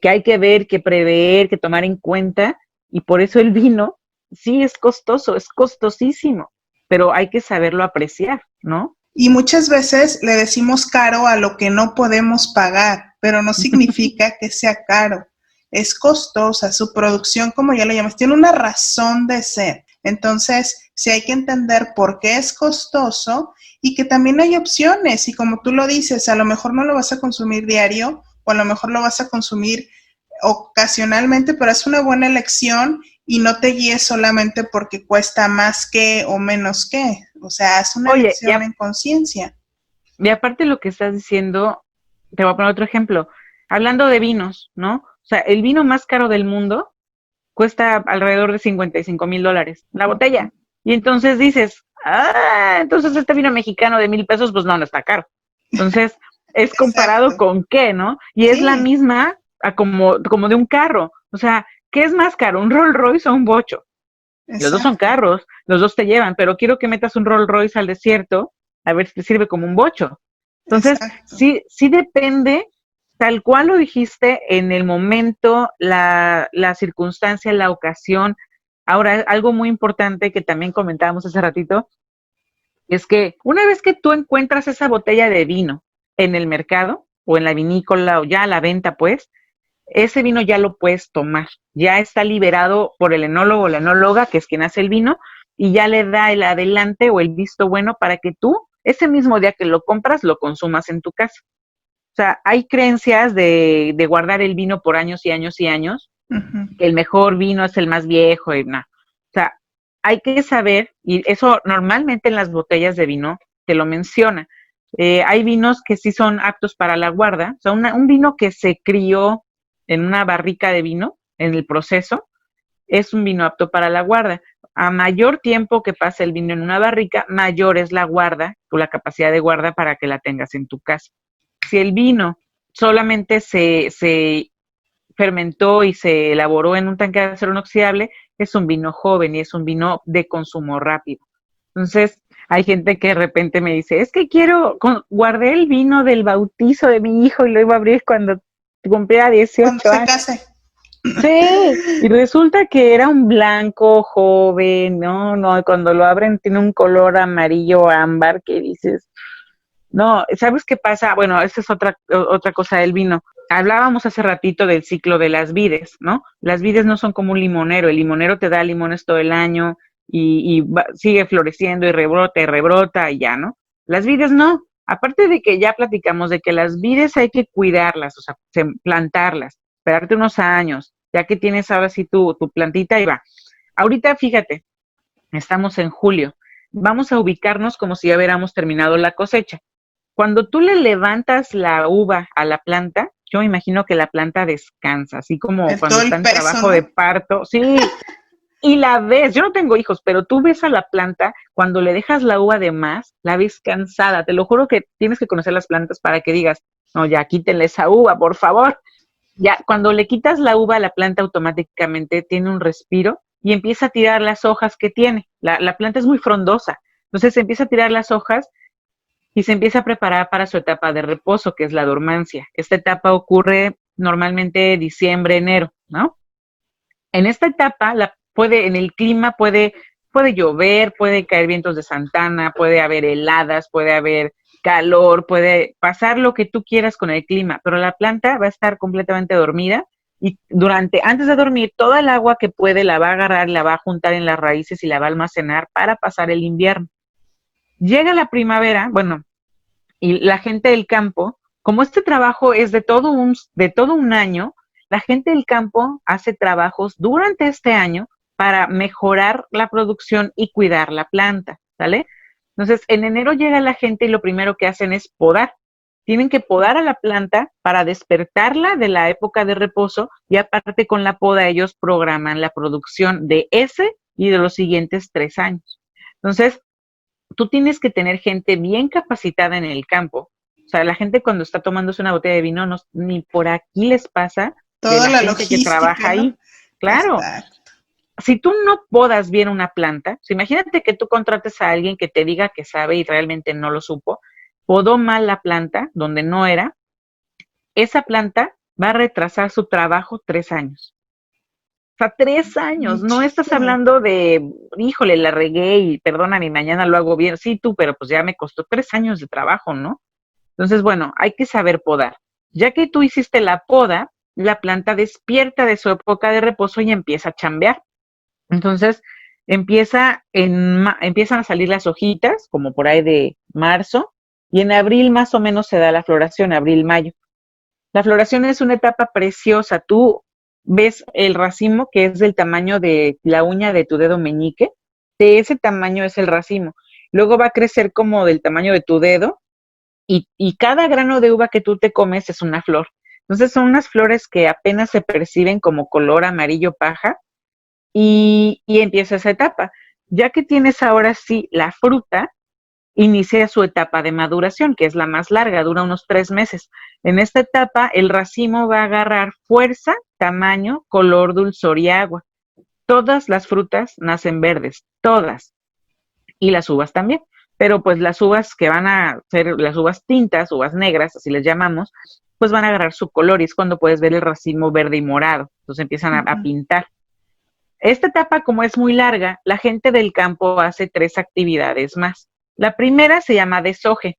que hay que ver, que prever, que tomar en cuenta. Y por eso el vino sí es costoso, es costosísimo, pero hay que saberlo apreciar, ¿no? y muchas veces le decimos caro a lo que no podemos pagar, pero no significa que sea caro. Es costosa, su producción, como ya lo llamas, tiene una razón de ser. Entonces, sí hay que entender por qué es costoso y que también hay opciones. Y como tú lo dices, a lo mejor no lo vas a consumir diario o a lo mejor lo vas a consumir ocasionalmente, pero es una buena elección y no te guíes solamente porque cuesta más que o menos que. O sea, es una elección en conciencia. Y aparte lo que estás diciendo, te voy a poner otro ejemplo. Hablando de vinos, ¿no? O sea, el vino más caro del mundo cuesta alrededor de $55,000 la botella. Y entonces dices, entonces este vino mexicano de $1,000, pues no está caro. Entonces, es comparado Exacto. con qué, ¿no? Y Sí. es la misma como de un carro. O sea, ¿qué es más caro, un Rolls Royce o un bocho? Exacto. Los dos son carros, los dos te llevan, pero quiero que metas un Rolls Royce al desierto a ver si te sirve como un bocho. Entonces, Exacto. sí depende, tal cual lo dijiste, en el momento, la circunstancia, la ocasión. Ahora, algo muy importante que también comentábamos hace ratito, es que una vez que tú encuentras esa botella de vino en el mercado o en la vinícola o ya a la venta, pues, ese vino ya lo puedes tomar. Ya está liberado por el enólogo o la enóloga, que es quien hace el vino, y ya le da el adelante o el visto bueno para que tú, ese mismo día que lo compras, lo consumas en tu casa. O sea, hay creencias de guardar el vino por años y años y años, que el mejor vino es el más viejo y nada. O sea, hay que saber, y eso normalmente en las botellas de vino te lo menciona. Hay vinos que sí son aptos para la guarda, o sea, un vino que se crió en una barrica de vino, en el proceso, es un vino apto para la guarda. A mayor tiempo que pasa el vino en una barrica, mayor es la guarda o la capacidad de guarda para que la tengas en tu casa. Si el vino solamente se fermentó y se elaboró en un tanque de acero inoxidable, es un vino joven y es un vino de consumo rápido. Entonces, hay gente que de repente me dice, es que guardé el vino del bautizo de mi hijo y lo iba a abrir cuando cumpliera 18 Cuando se años. case. Sí, y resulta que era un blanco joven, no, cuando lo abren tiene un color amarillo ámbar que dices, no, ¿sabes qué pasa? Bueno, esa es otra cosa del vino. Hablábamos hace ratito del ciclo de las vides, ¿no? Las vides no son como un limonero, el limonero te da limones todo el año y sigue floreciendo y rebrota y ya, ¿no? Las vides no. Aparte de que ya platicamos de que las vides hay que cuidarlas, o sea, plantarlas, esperarte unos años, ya que tienes ahora sí tu plantita y va. Ahorita, fíjate, estamos en julio, vamos a ubicarnos como si ya hubiéramos terminado la cosecha. Cuando tú le levantas la uva a la planta, yo me imagino que la planta descansa, así como cuando Todo está el en peso, trabajo ¿no? de parto, sí, y la ves, yo no tengo hijos, pero tú ves a la planta, cuando le dejas la uva de más, la ves cansada, te lo juro que tienes que conocer las plantas para que digas, no, ya quítenle esa uva, por favor. Ya, cuando le quitas la uva a la planta automáticamente tiene un respiro y empieza a tirar las hojas que tiene. La planta es muy frondosa, entonces empieza a tirar las hojas y se empieza a preparar para su etapa de reposo, que es la dormancia. Esta etapa ocurre normalmente diciembre, enero, ¿no? En esta etapa, en el clima puede llover, puede caer vientos de Santana, puede haber heladas, puede haber calor, puede pasar lo que tú quieras con el clima, pero la planta va a estar completamente dormida y antes de dormir, toda el agua que puede la va a agarrar, la va a juntar en las raíces y la va a almacenar para pasar el invierno. Llega la primavera, bueno, y la gente del campo, como este trabajo es de todo un año, la gente del campo hace trabajos durante este año para mejorar la producción y cuidar la planta, ¿sale? Entonces, en enero llega la gente y lo primero que hacen es podar. Tienen que podar a la planta para despertarla de la época de reposo y aparte con la poda ellos programan la producción de ese y de los siguientes 3 años. Entonces, tú tienes que tener gente bien capacitada en el campo. O sea, la gente cuando está tomándose una botella de vino, ni por aquí les pasa de Toda la la gente que trabaja logística, ¿no? ahí. Claro, Exacto. si tú no podas bien una planta, imagínate que tú contrates a alguien que te diga que sabe y realmente no lo supo, podó mal la planta donde no era, esa planta va a retrasar su trabajo 3 años. O sea, 3 años, no estás Muchísimo. hablando de, híjole, la regué y perdóname, mañana lo hago bien. Sí, tú, pero pues ya me costó 3 años de trabajo, ¿no? Entonces, bueno, hay que saber podar. Ya que tú hiciste la poda, la planta despierta de su época de reposo y empieza a chambear. Entonces, empiezan a salir las hojitas, como por ahí de marzo, y en abril más o menos se da la floración, abril-mayo. La floración es una etapa preciosa. Tú ves el racimo que es del tamaño de la uña de tu dedo meñique, de ese tamaño es el racimo. Luego va a crecer como del tamaño de tu dedo y cada grano de uva que tú te comes es una flor. Entonces son unas flores que apenas se perciben como color amarillo paja y empieza esa etapa. Ya que tienes ahora sí la fruta, inicia su etapa de maduración, que es la más larga, dura unos 3 meses. En esta etapa, el racimo va a agarrar fuerza, tamaño, color, dulzor y agua. Todas las frutas nacen verdes, todas, y las uvas también. Pero pues las uvas que van a ser las uvas tintas, uvas negras, así les llamamos, pues van a agarrar su color y es cuando puedes ver el racimo verde y morado. Entonces empiezan a pintar. Esta etapa, como es muy larga, la gente del campo hace 3 actividades más. La primera se llama deshoje.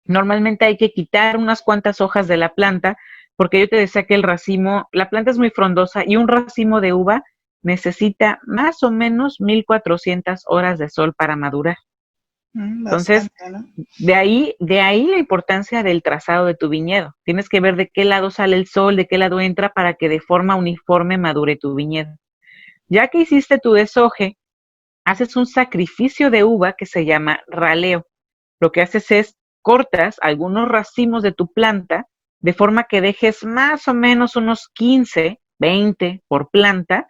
Normalmente hay que quitar unas cuantas hojas de la planta, porque yo te decía que la planta es muy frondosa y un racimo de uva necesita más o menos 1400 horas de sol para madurar. Entonces, Bastante, ¿no? de ahí la importancia del trazado de tu viñedo. Tienes que ver de qué lado sale el sol, de qué lado entra para que de forma uniforme madure tu viñedo. Ya que hiciste tu deshoje, haces un sacrificio de uva que se llama raleo. Lo que haces es cortas algunos racimos de tu planta de forma que dejes más o menos unos 15, 20 por planta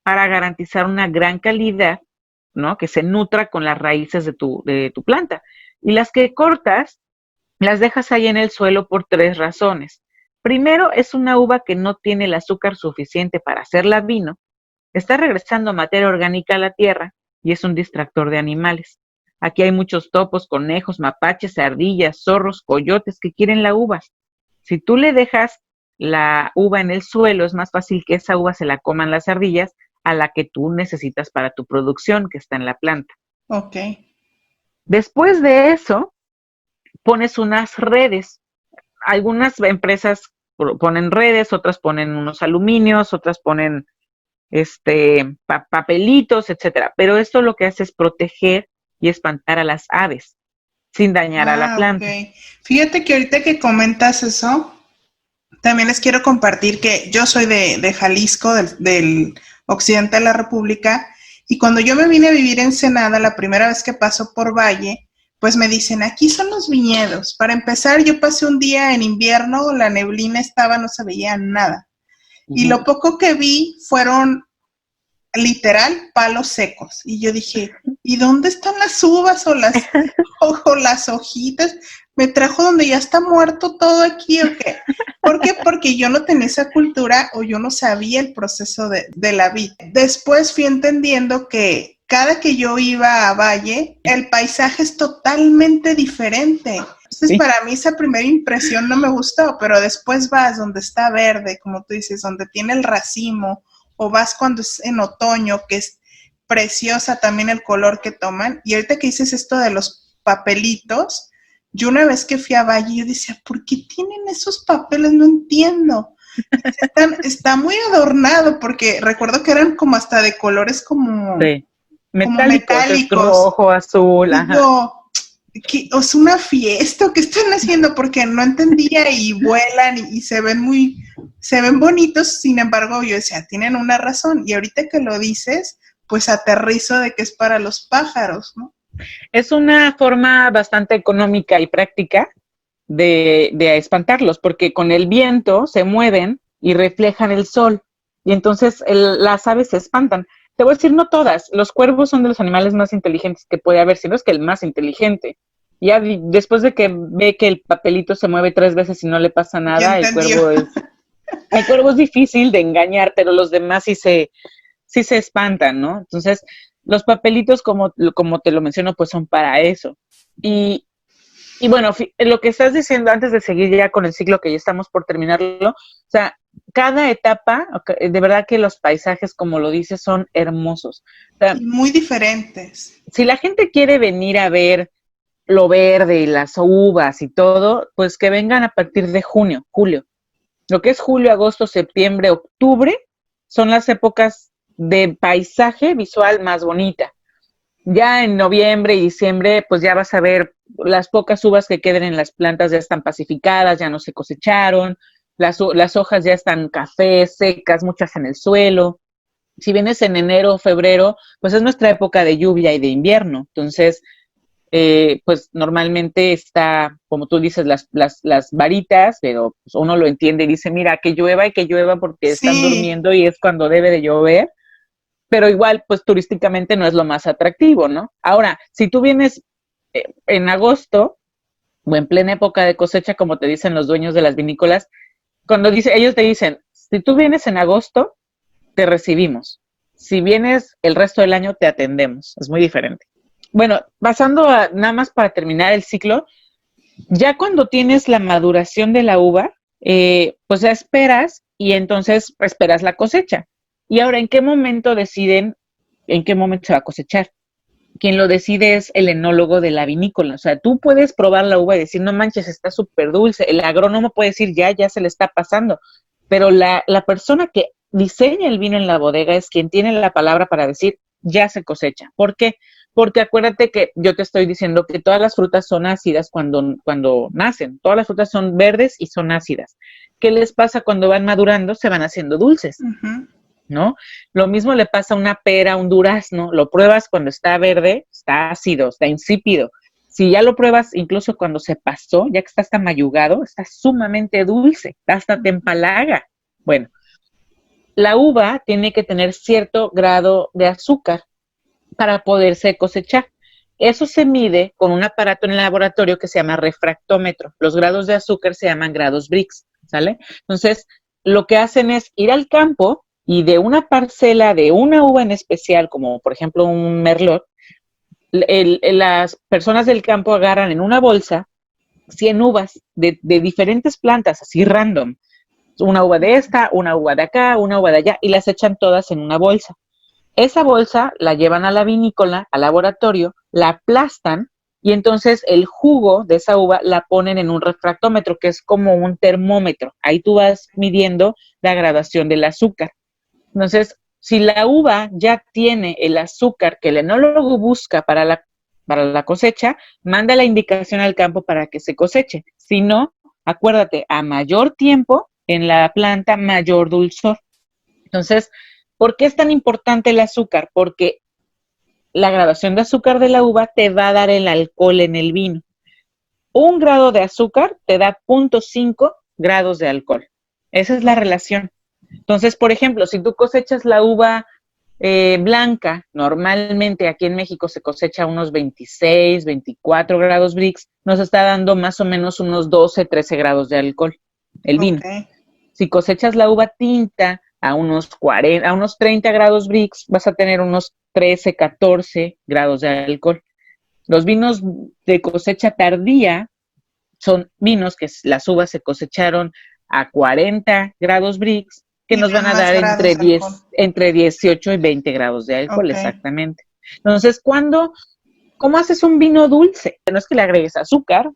para garantizar una gran calidad, ¿no? Que se nutra con las raíces de tu planta. Y las que cortas, las dejas ahí en el suelo por 3 razones. Primero, es una uva que no tiene el azúcar suficiente para hacerla vino, está regresando materia orgánica a la tierra y es un distractor de animales. Aquí hay muchos topos, conejos, mapaches, ardillas, zorros, coyotes que quieren la uva. Si tú le dejas la uva en el suelo, es más fácil que esa uva se la coman las ardillas a la que tú necesitas para tu producción que está en la planta. Ok. Después de eso, pones unas redes. Algunas empresas ponen redes, otras ponen unos aluminios, otras ponen papelitos, etcétera. Pero esto lo que hace es proteger y espantar a las aves sin dañar a la Ah, planta. ok. Fíjate que ahorita que comentas eso, también les quiero compartir que yo soy de Jalisco, del occidente de la República, y cuando yo me vine a vivir en Ensenada, la primera vez que paso por Valle, pues me dicen, aquí son los viñedos. Para empezar, yo pasé un día en invierno, la neblina estaba, no se veía nada. Y Uh-huh. lo poco que vi fueron literal palos secos. Y yo dije, ¿y dónde están las uvas o las hojitas? ¿Me trajo donde ya está muerto todo aquí o qué? ¿Por qué? Porque yo no tenía esa cultura o yo no sabía el proceso de la vid. Después fui entendiendo que cada que yo iba a Valle, el paisaje es totalmente diferente. Entonces, Sí. para mí esa primera impresión no me gustó, pero después vas donde está verde, como tú dices, donde tiene el racimo, o vas cuando es en otoño, que es preciosa también el color que toman. Y ahorita que dices esto de los papelitos, yo una vez que fui a Valle, yo decía, ¿por qué tienen esos papeles? No entiendo. Está muy adornado porque recuerdo que eran como hasta de colores como, Sí. como Metálicos, es metálicos. rojo, azul, ajá. Digo, ¿es una fiesta o qué están haciendo? Porque no entendía y vuelan y se ven bonitos, sin embargo yo decía, tienen una razón. Y ahorita que lo dices, pues aterrizo de que es para los pájaros, ¿no? Es una forma bastante económica y práctica de espantarlos, porque con el viento se mueven y reflejan el sol, y entonces las aves se espantan. Te voy a decir, no todas, los cuervos son de los animales más inteligentes que puede haber, si no es que el más inteligente. Ya después de que ve que el papelito se mueve 3 veces y no le pasa Ya nada, entendió. el cuervo es difícil de engañar, pero los demás sí se espantan, ¿no? Entonces, los papelitos, como te lo menciono, pues son para eso. Y bueno, lo que estás diciendo antes de seguir ya con el ciclo que ya estamos por terminarlo, o sea, cada etapa, de verdad que los paisajes, como lo dices, son hermosos. O sea, Y muy diferentes. si la gente quiere venir a ver lo verde y las uvas y todo, pues que vengan a partir de junio, julio. Lo que es julio, agosto, septiembre, octubre, son las épocas de paisaje visual más bonita. Ya en noviembre y diciembre, pues ya vas a ver las pocas uvas que queden en las plantas ya están pacificadas, ya no se cosecharon, las hojas ya están cafés, secas, muchas en el suelo. Si vienes en enero o febrero, pues es nuestra época de lluvia y de invierno. Entonces, pues normalmente está, como tú dices, las varitas, pero pues uno lo entiende y dice, mira, que llueva y que llueva porque están Sí, durmiendo y es cuando debe de llover, pero igual, pues turísticamente no es lo más atractivo, ¿no? Ahora, si tú vienes en agosto o en plena época de cosecha, como te dicen los dueños de las vinícolas, ellos te dicen, si tú vienes en agosto, te recibimos. Si vienes el resto del año, te atendemos. Es muy diferente. Bueno, nada más para terminar el ciclo, ya cuando tienes la maduración de la uva, pues ya esperas y entonces esperas la cosecha. Y ahora, ¿en qué momento deciden en qué momento se va a cosechar? Quien lo decide es el enólogo de la vinícola. O sea, tú puedes probar la uva y decir, no manches, está súper dulce. El agrónomo puede decir, ya se le está pasando. Pero la persona que diseña el vino en la bodega es quien tiene la palabra para decir, ya se cosecha. ¿Por qué? Porque acuérdate que yo te estoy diciendo que todas las frutas son ácidas cuando nacen. Todas las frutas son verdes y son ácidas. ¿Qué les pasa cuando van madurando? Se van haciendo dulces. uh-huh. ¿No? Lo mismo le pasa a una pera, a un durazno, lo pruebas cuando está verde, está ácido, está insípido. Si ya lo pruebas incluso cuando se pasó, ya que está hasta mayugado, está sumamente dulce, hasta te empalaga. Bueno, la uva tiene que tener cierto grado de azúcar para poderse cosechar. Eso se mide con un aparato en el laboratorio que se llama refractómetro. Los grados de azúcar se llaman grados Brix, ¿sale? Entonces, lo que hacen es ir al campo y de una parcela de una uva en especial, como por ejemplo un merlot, las personas del campo agarran en una bolsa 100 uvas de diferentes plantas, así random. Una uva de esta, una uva de acá, una uva de allá, y las echan todas en una bolsa. Esa bolsa la llevan a la vinícola, al laboratorio, la aplastan y entonces el jugo de esa uva la ponen en un refractómetro, que es como un termómetro. Ahí tú vas midiendo la gradación del azúcar. Entonces, si la uva ya tiene el azúcar que el enólogo busca para la cosecha, manda la indicación al campo para que se coseche. Si no, acuérdate, a mayor tiempo en la planta, mayor dulzor. Entonces, ¿por qué es tan importante el azúcar? Porque la graduación de azúcar de la uva te va a dar el alcohol en el vino. 1 grado de azúcar te da 0.5 grados de alcohol. Esa es la relación. Entonces, por ejemplo, si tú cosechas la uva blanca, normalmente aquí en México se cosecha unos 26, 24 grados Brix, nos está dando más o menos unos 12, 13 grados de alcohol, el vino. Okay. Si cosechas la uva tinta a unos 40, a unos 30 grados Brix, vas a tener unos 13, 14 grados de alcohol. Los vinos de cosecha tardía son vinos que las uvas se cosecharon a 40 grados Brix, que Y nos van dan a más dar grados de alcohol. entre 18 y 20 grados de alcohol, Okay. exactamente. Entonces, ¿cómo haces un vino dulce? No es que le agregues azúcar,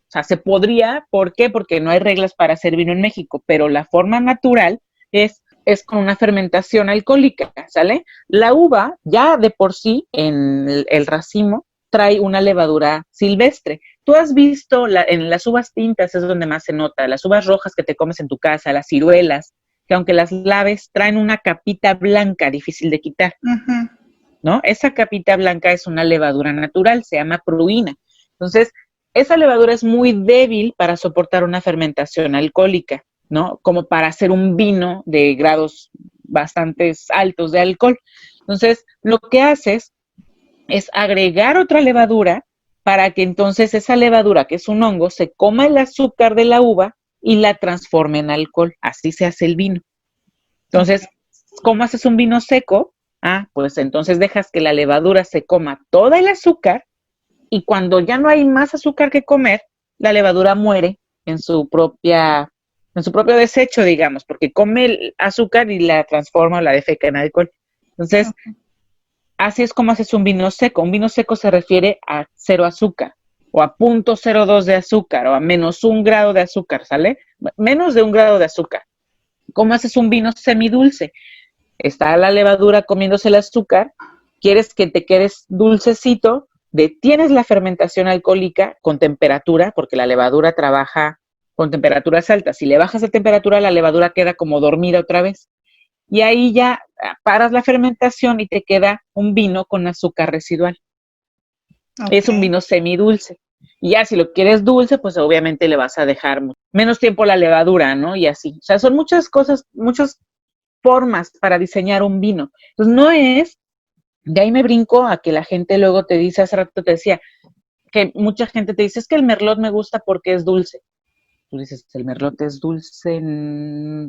O sea, se podría, ¿por qué? Porque no hay reglas para hacer vino en México, pero la forma natural es con una fermentación alcohólica, ¿sale? La uva ya de por sí en el racimo trae una levadura silvestre. Tú has visto en las uvas tintas es donde más se nota, las uvas rojas que te comes en tu casa, las ciruelas, que aunque las laves traen una capita blanca difícil de quitar, ¿no? Esa capita blanca es una levadura natural, se llama pruina. Entonces, esa levadura es muy débil para soportar una fermentación alcohólica, ¿no? Como para hacer un vino de grados bastante altos de alcohol. Entonces, lo que haces es agregar otra levadura para que entonces esa levadura, que es un hongo, se coma el azúcar de la uva y la transforme en alcohol. Así se hace el vino. Entonces, ¿cómo haces un vino seco? Pues entonces dejas que la levadura se coma todo el azúcar y cuando ya no hay más azúcar que comer, la levadura muere en su propio desecho, digamos, porque come el azúcar y la transforma o la defeca en alcohol. Entonces, así es como haces un vino seco. Un vino seco se refiere a 0 azúcar, o a 0.02 de azúcar, o a menos 1 grado de azúcar, ¿sale? Menos de 1 grado de azúcar. ¿Cómo haces un vino semidulce? Está la levadura comiéndose el azúcar, quieres que te quedes dulcecito, detienes la fermentación alcohólica con temperatura, porque la levadura trabaja con temperaturas altas. Si le bajas la temperatura, la levadura queda como dormida otra vez. Y ahí ya paras la fermentación y te queda un vino con azúcar residual. Es un vino semidulce. Y ya si lo quieres dulce, pues obviamente le vas a dejar menos tiempo la levadura, ¿no? Y así. O sea, son muchas cosas, muchas formas para diseñar un vino. Entonces no es, de ahí me brinco a que la gente luego te dice, hace rato te decía, que mucha gente te dice, es que el merlot me gusta porque es dulce. Tú dices, el merlot es dulce,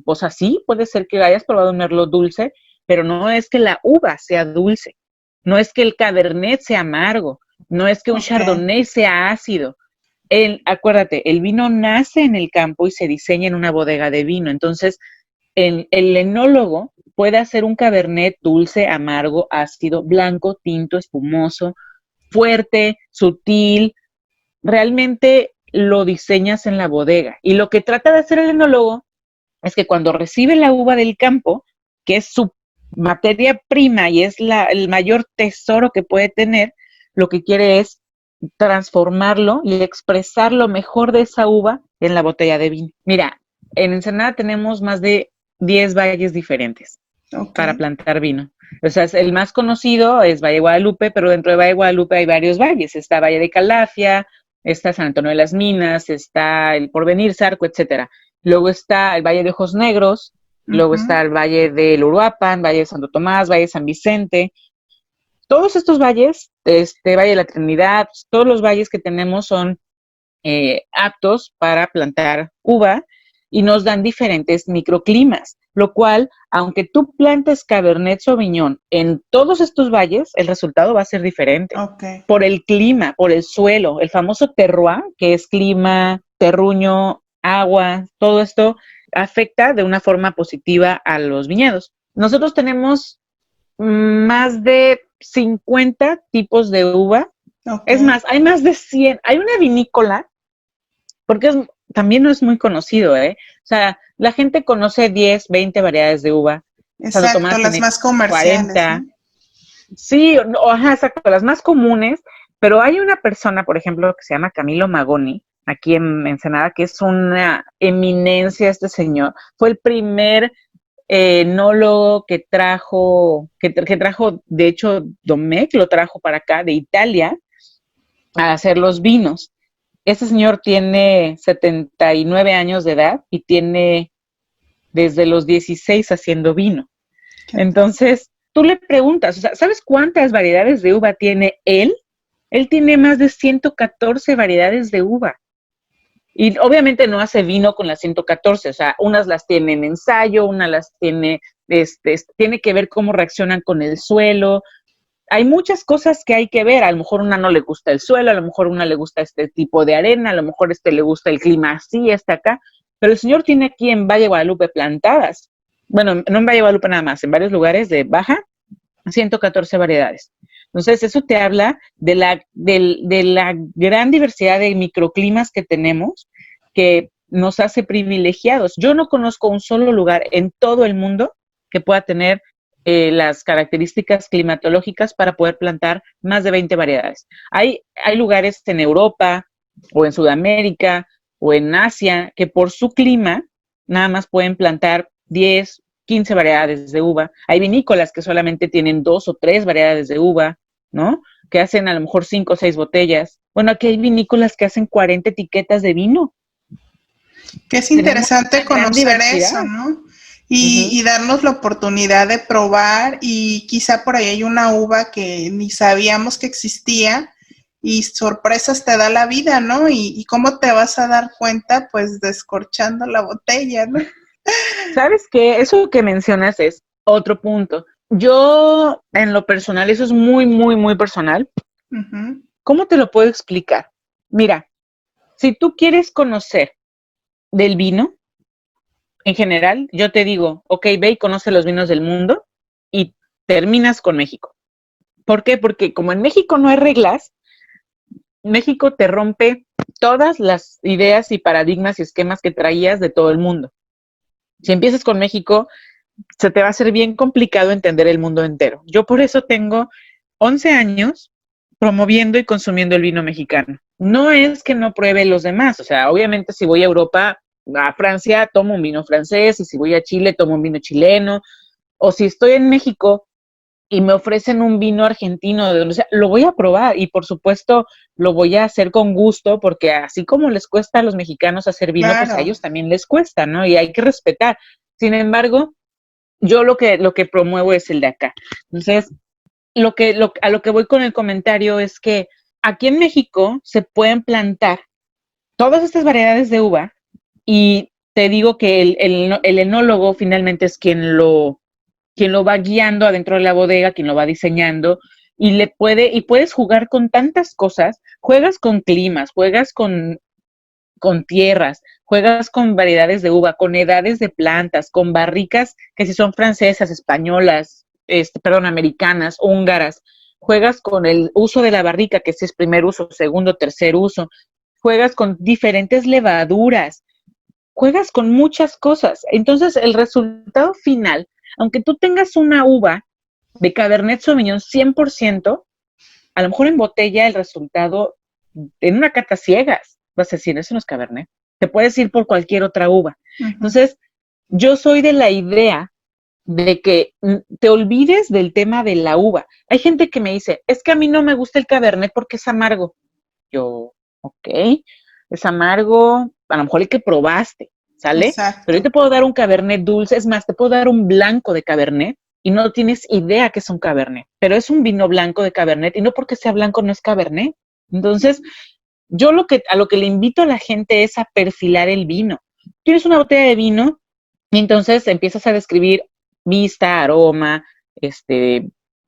pues así, puede ser que hayas probado un merlot dulce, pero no es que la uva sea dulce, no es que el cabernet sea amargo, no es que un chardonnay sea ácido. Acuérdate, el vino nace en el campo y se diseña en una bodega de vino, entonces el enólogo puede hacer un cabernet dulce, amargo, ácido, blanco, tinto, espumoso, fuerte, sutil. Realmente lo diseñas en la bodega. Y lo que trata de hacer el enólogo es que cuando recibe la uva del campo, que es su materia prima y es el mayor tesoro que puede tener, lo que quiere es transformarlo y expresar lo mejor de esa uva en la botella de vino. Mira, en Ensenada tenemos más de 10 valles diferentes para plantar vino. O sea, el más conocido es Valle de Guadalupe, pero dentro de Valle de Guadalupe hay varios valles. Está Valle de Calafia, está San Antonio de las Minas, está el Porvenir, Zarco, etcétera. Luego está el Valle de Ojos Negros, luego está el Valle del Uruapan, Valle de Santo Tomás, Valle de San Vicente. Todos estos valles, Valle de la Trinidad, todos los valles que tenemos son aptos para plantar uva y nos dan diferentes microclimas, lo cual, aunque tú plantes Cabernet Sauvignon en todos estos valles, el resultado va a ser diferente. Por el clima, por el suelo, el famoso terroir, que es clima, terruño, agua, todo esto afecta de una forma positiva a los viñedos. Nosotros tenemos más de 50 tipos de uva. Es más, hay más de 100. Hay una vinícola, porque también no es muy conocido, ¿eh? O sea, la gente conoce 10, 20 variedades de uva. Exacto, Tomás las más comerciales. 40. ¿No? Sí, exacto, las más comunes, pero hay una persona, por ejemplo, que se llama Camilo Magoni, aquí en Ensenada, que es una eminencia este señor. Fue el primer enólogo que trajo, de hecho, Domecq lo trajo para acá, de Italia, a hacer los vinos. Este señor tiene 79 años de edad y tiene desde los 16 haciendo vino. Entonces, tú le preguntas, o sea, ¿sabes cuántas variedades de uva tiene él? Él tiene más de 114 variedades de uva. Y obviamente no hace vino con las 114, o sea, unas las tiene en ensayo, unas las tiene, tiene que ver cómo reaccionan con el suelo. Hay muchas cosas que hay que ver, a lo mejor una no le gusta el suelo, a lo mejor una le gusta este tipo de arena, a lo mejor le gusta el clima así, acá, pero el señor tiene aquí en Valle de Guadalupe plantadas, bueno, no en Valle de Guadalupe nada más, en varios lugares de Baja, 114 variedades. Entonces, eso te habla de la gran diversidad de microclimas que tenemos, que nos hace privilegiados. Yo no conozco un solo lugar en todo el mundo que pueda tener las características climatológicas para poder plantar más de 20 variedades. Hay lugares en Europa o en Sudamérica o en Asia que por su clima nada más pueden plantar 10, 15 variedades de uva. Hay vinícolas que solamente tienen 2 o 3 variedades de uva, ¿no? Que hacen a lo mejor 5 o 6 botellas. Bueno, aquí hay vinícolas que hacen 40 etiquetas de vino. Que es interesante conocer eso, ¿no? Y darnos la oportunidad de probar, y quizá por ahí hay una uva que ni sabíamos que existía y sorpresas te da la vida, ¿no? Y cómo te vas a dar cuenta, pues descorchando la botella, ¿no? ¿Sabes qué? Eso que mencionas es otro punto. Yo, en lo personal, eso es muy, muy, muy personal. Uh-huh. ¿Cómo te lo puedo explicar? Mira, si tú quieres conocer del vino, en general, yo te digo, ok, ve y conoce los vinos del mundo y terminas con México. ¿Por qué? Porque como en México no hay reglas, México te rompe todas las ideas y paradigmas y esquemas que traías de todo el mundo. Si empiezas con México, se te va a hacer bien complicado entender el mundo entero. Yo por eso tengo 11 años promoviendo y consumiendo el vino mexicano. No es que no pruebe los demás, o sea, obviamente si voy a Europa, a Francia, tomo un vino francés, y si voy a Chile, tomo un vino chileno, o si estoy en México y me ofrecen un vino argentino, de donde sea, lo voy a probar y por supuesto lo voy a hacer con gusto, porque así como les cuesta a los mexicanos hacer vino, Claro. pues a ellos también les cuesta, ¿no? Y hay que respetar. Sin embargo, yo lo que promuevo es el de acá. Entonces, a lo que voy con el comentario es que aquí en México se pueden plantar todas estas variedades de uva, y te digo que el enólogo finalmente es quien lo va guiando adentro de la bodega, quien lo va diseñando, y puedes jugar con tantas cosas, juegas con climas, juegas con tierras, juegas con variedades de uva, con edades de plantas, con barricas que si son francesas, españolas, americanas, húngaras, juegas con el uso de la barrica, que si es primer uso, segundo, tercer uso, juegas con diferentes levaduras, juegas con muchas cosas. Entonces, el resultado final, aunque tú tengas una uva de Cabernet Sauvignon 100%, a lo mejor en botella el resultado, en una cata ciegas, vas a decir, eso no es Cabernet. Te puedes ir por cualquier otra uva. Uh-huh. Entonces, yo soy de la idea de que te olvides del tema de la uva. Hay gente que me dice, es que a mí no me gusta el Cabernet porque es amargo. Yo, ok, es amargo, a lo mejor el que probaste, ¿sale? Exacto. Pero yo te puedo dar un Cabernet dulce, es más, te puedo dar un blanco de Cabernet y no tienes idea que es un Cabernet, pero es un vino blanco de Cabernet y no porque sea blanco no es Cabernet. Entonces, yo a lo que le invito a la gente es a perfilar el vino. Tienes una botella de vino y entonces empiezas a describir vista, aroma,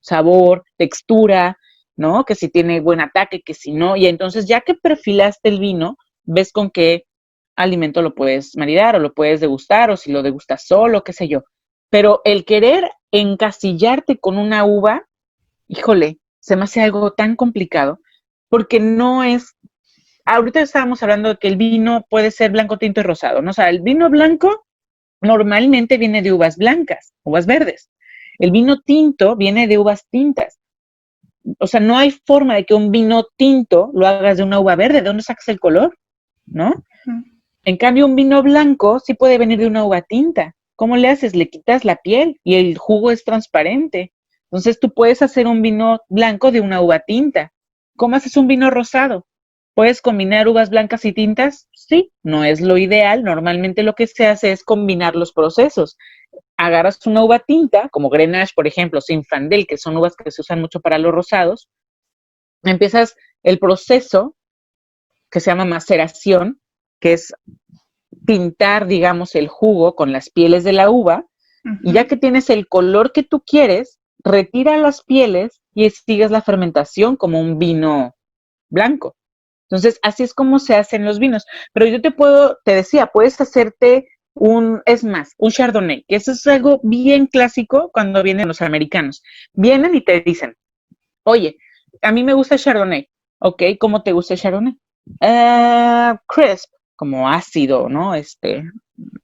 sabor, textura, ¿no? Que si tiene buen ataque, que si no, y entonces ya que perfilaste el vino, ves con qué alimento lo puedes maridar o lo puedes degustar o si lo degustas solo, qué sé yo. Pero el querer encasillarte con una uva, híjole, se me hace algo tan complicado, porque no es, ahorita estábamos hablando de que el vino puede ser blanco, tinto y rosado, ¿no? O sea, el vino blanco normalmente viene de uvas blancas, uvas verdes. El vino tinto viene de uvas tintas. O sea, no hay forma de que un vino tinto lo hagas de una uva verde. ¿De dónde sacas el color? ¿No? Uh-huh. En cambio, un vino blanco sí puede venir de una uva tinta. ¿Cómo le haces? Le quitas la piel y el jugo es transparente. Entonces, tú puedes hacer un vino blanco de una uva tinta. ¿Cómo haces un vino rosado? ¿Puedes combinar uvas blancas y tintas? Sí, no es lo ideal. Normalmente lo que se hace es combinar los procesos. Agarras una uva tinta, como Grenache, por ejemplo, Zinfandel, que son uvas que se usan mucho para los rosados. Empiezas el proceso que se llama maceración, que es tintar, digamos, el jugo con las pieles de la uva, uh-huh. Y ya que tienes el color que tú quieres, retira las pieles y sigues la fermentación como un vino blanco. Entonces, así es como se hacen los vinos. Pero yo te decía, puedes hacerte un Chardonnay, que eso es algo bien clásico cuando vienen los americanos. Vienen y te dicen, Oye, a mí me gusta el Chardonnay. Ok, ¿cómo te gusta el Chardonnay? Crisp, como ácido, ¿no?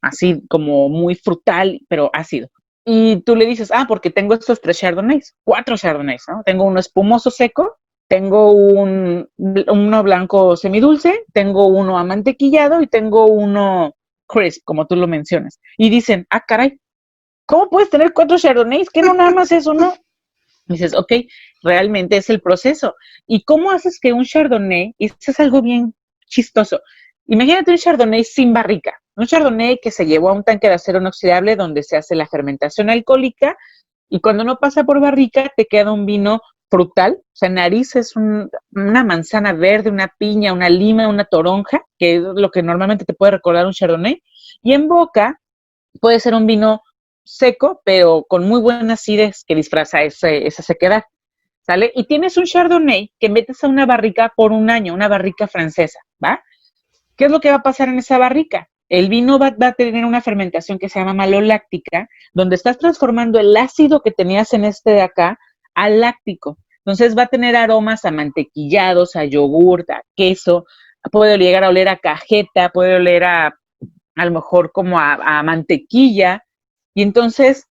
Así como muy frutal, pero ácido. Y tú le dices, porque tengo estos 3 Chardonnays, 4 Chardonnays, ¿no? Tengo uno espumoso seco, tengo uno blanco semidulce, tengo uno amantequillado y tengo uno crisp, como tú lo mencionas. Y dicen, caray, ¿cómo puedes tener 4 Chardonnays? ¿Que no nada más es uno? Y dices, ok, realmente es el proceso. ¿Y cómo haces que un Chardonnay, y esto es algo bien chistoso, imagínate un Chardonnay sin barrica, un Chardonnay que se llevó a un tanque de acero inoxidable donde se hace la fermentación alcohólica y cuando no pasa por barrica te queda un vino frutal, o sea, nariz es una manzana verde, una piña, una lima, una toronja, que es lo que normalmente te puede recordar un Chardonnay, y en boca puede ser un vino seco, pero con muy buena acidez que disfraza esa sequedad, ¿sale? Y tienes un Chardonnay que metes a una barrica por un año, una barrica francesa, ¿va? ¿Qué es lo que va a pasar en esa barrica? El vino va a tener una fermentación que se llama maloláctica, donde estás transformando el ácido que tenías en este de acá al láctico. Entonces va a tener aromas a mantequillados, a yogurt, a queso, puede llegar a oler a cajeta, puede oler a lo mejor como a mantequilla. Y entonces,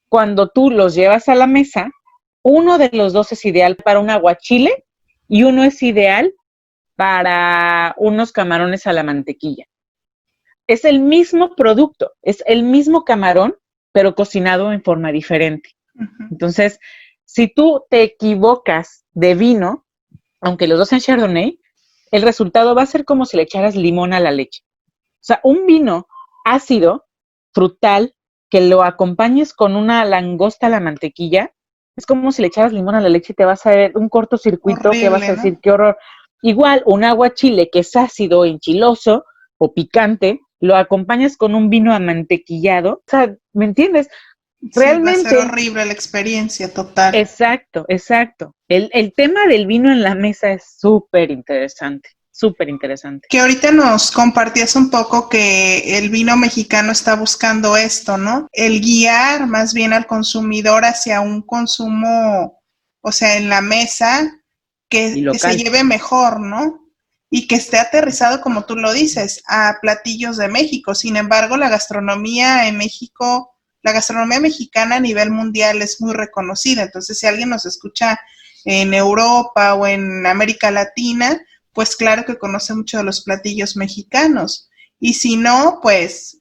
cuando tú los llevas a la mesa, uno de los dos es ideal para un aguachile y uno es ideal para unos camarones a la mantequilla. Es el mismo producto, es el mismo camarón, pero cocinado en forma diferente. Uh-huh. Entonces, si tú te equivocas de vino, aunque los dos sean Chardonnay, el resultado va a ser como si le echaras limón a la leche. O sea, un vino ácido, frutal, que lo acompañes con una langosta a la mantequilla, es como si le echaras limón a la leche y te vas a ver un cortocircuito que vas a decir, ¿no? Qué horror. Igual, un aguachile que es ácido, enchiloso o picante, lo acompañas con un vino amantequillado. O sea, ¿me entiendes? Realmente. Sí, va a ser horrible la experiencia, total. Exacto, exacto. El tema del vino en la mesa es súper interesante. Súper interesante. Que ahorita nos compartías un poco que el vino mexicano está buscando esto, ¿no? El guiar más bien al consumidor hacia un consumo, o sea, en la mesa, que se lleve mejor, ¿no? Y que esté aterrizado, como tú lo dices, a platillos de México. Sin embargo, la gastronomía en México, la gastronomía mexicana a nivel mundial es muy reconocida. Entonces, si alguien nos escucha en Europa o en América Latina, pues claro que conoce mucho de los platillos mexicanos. Y si no, pues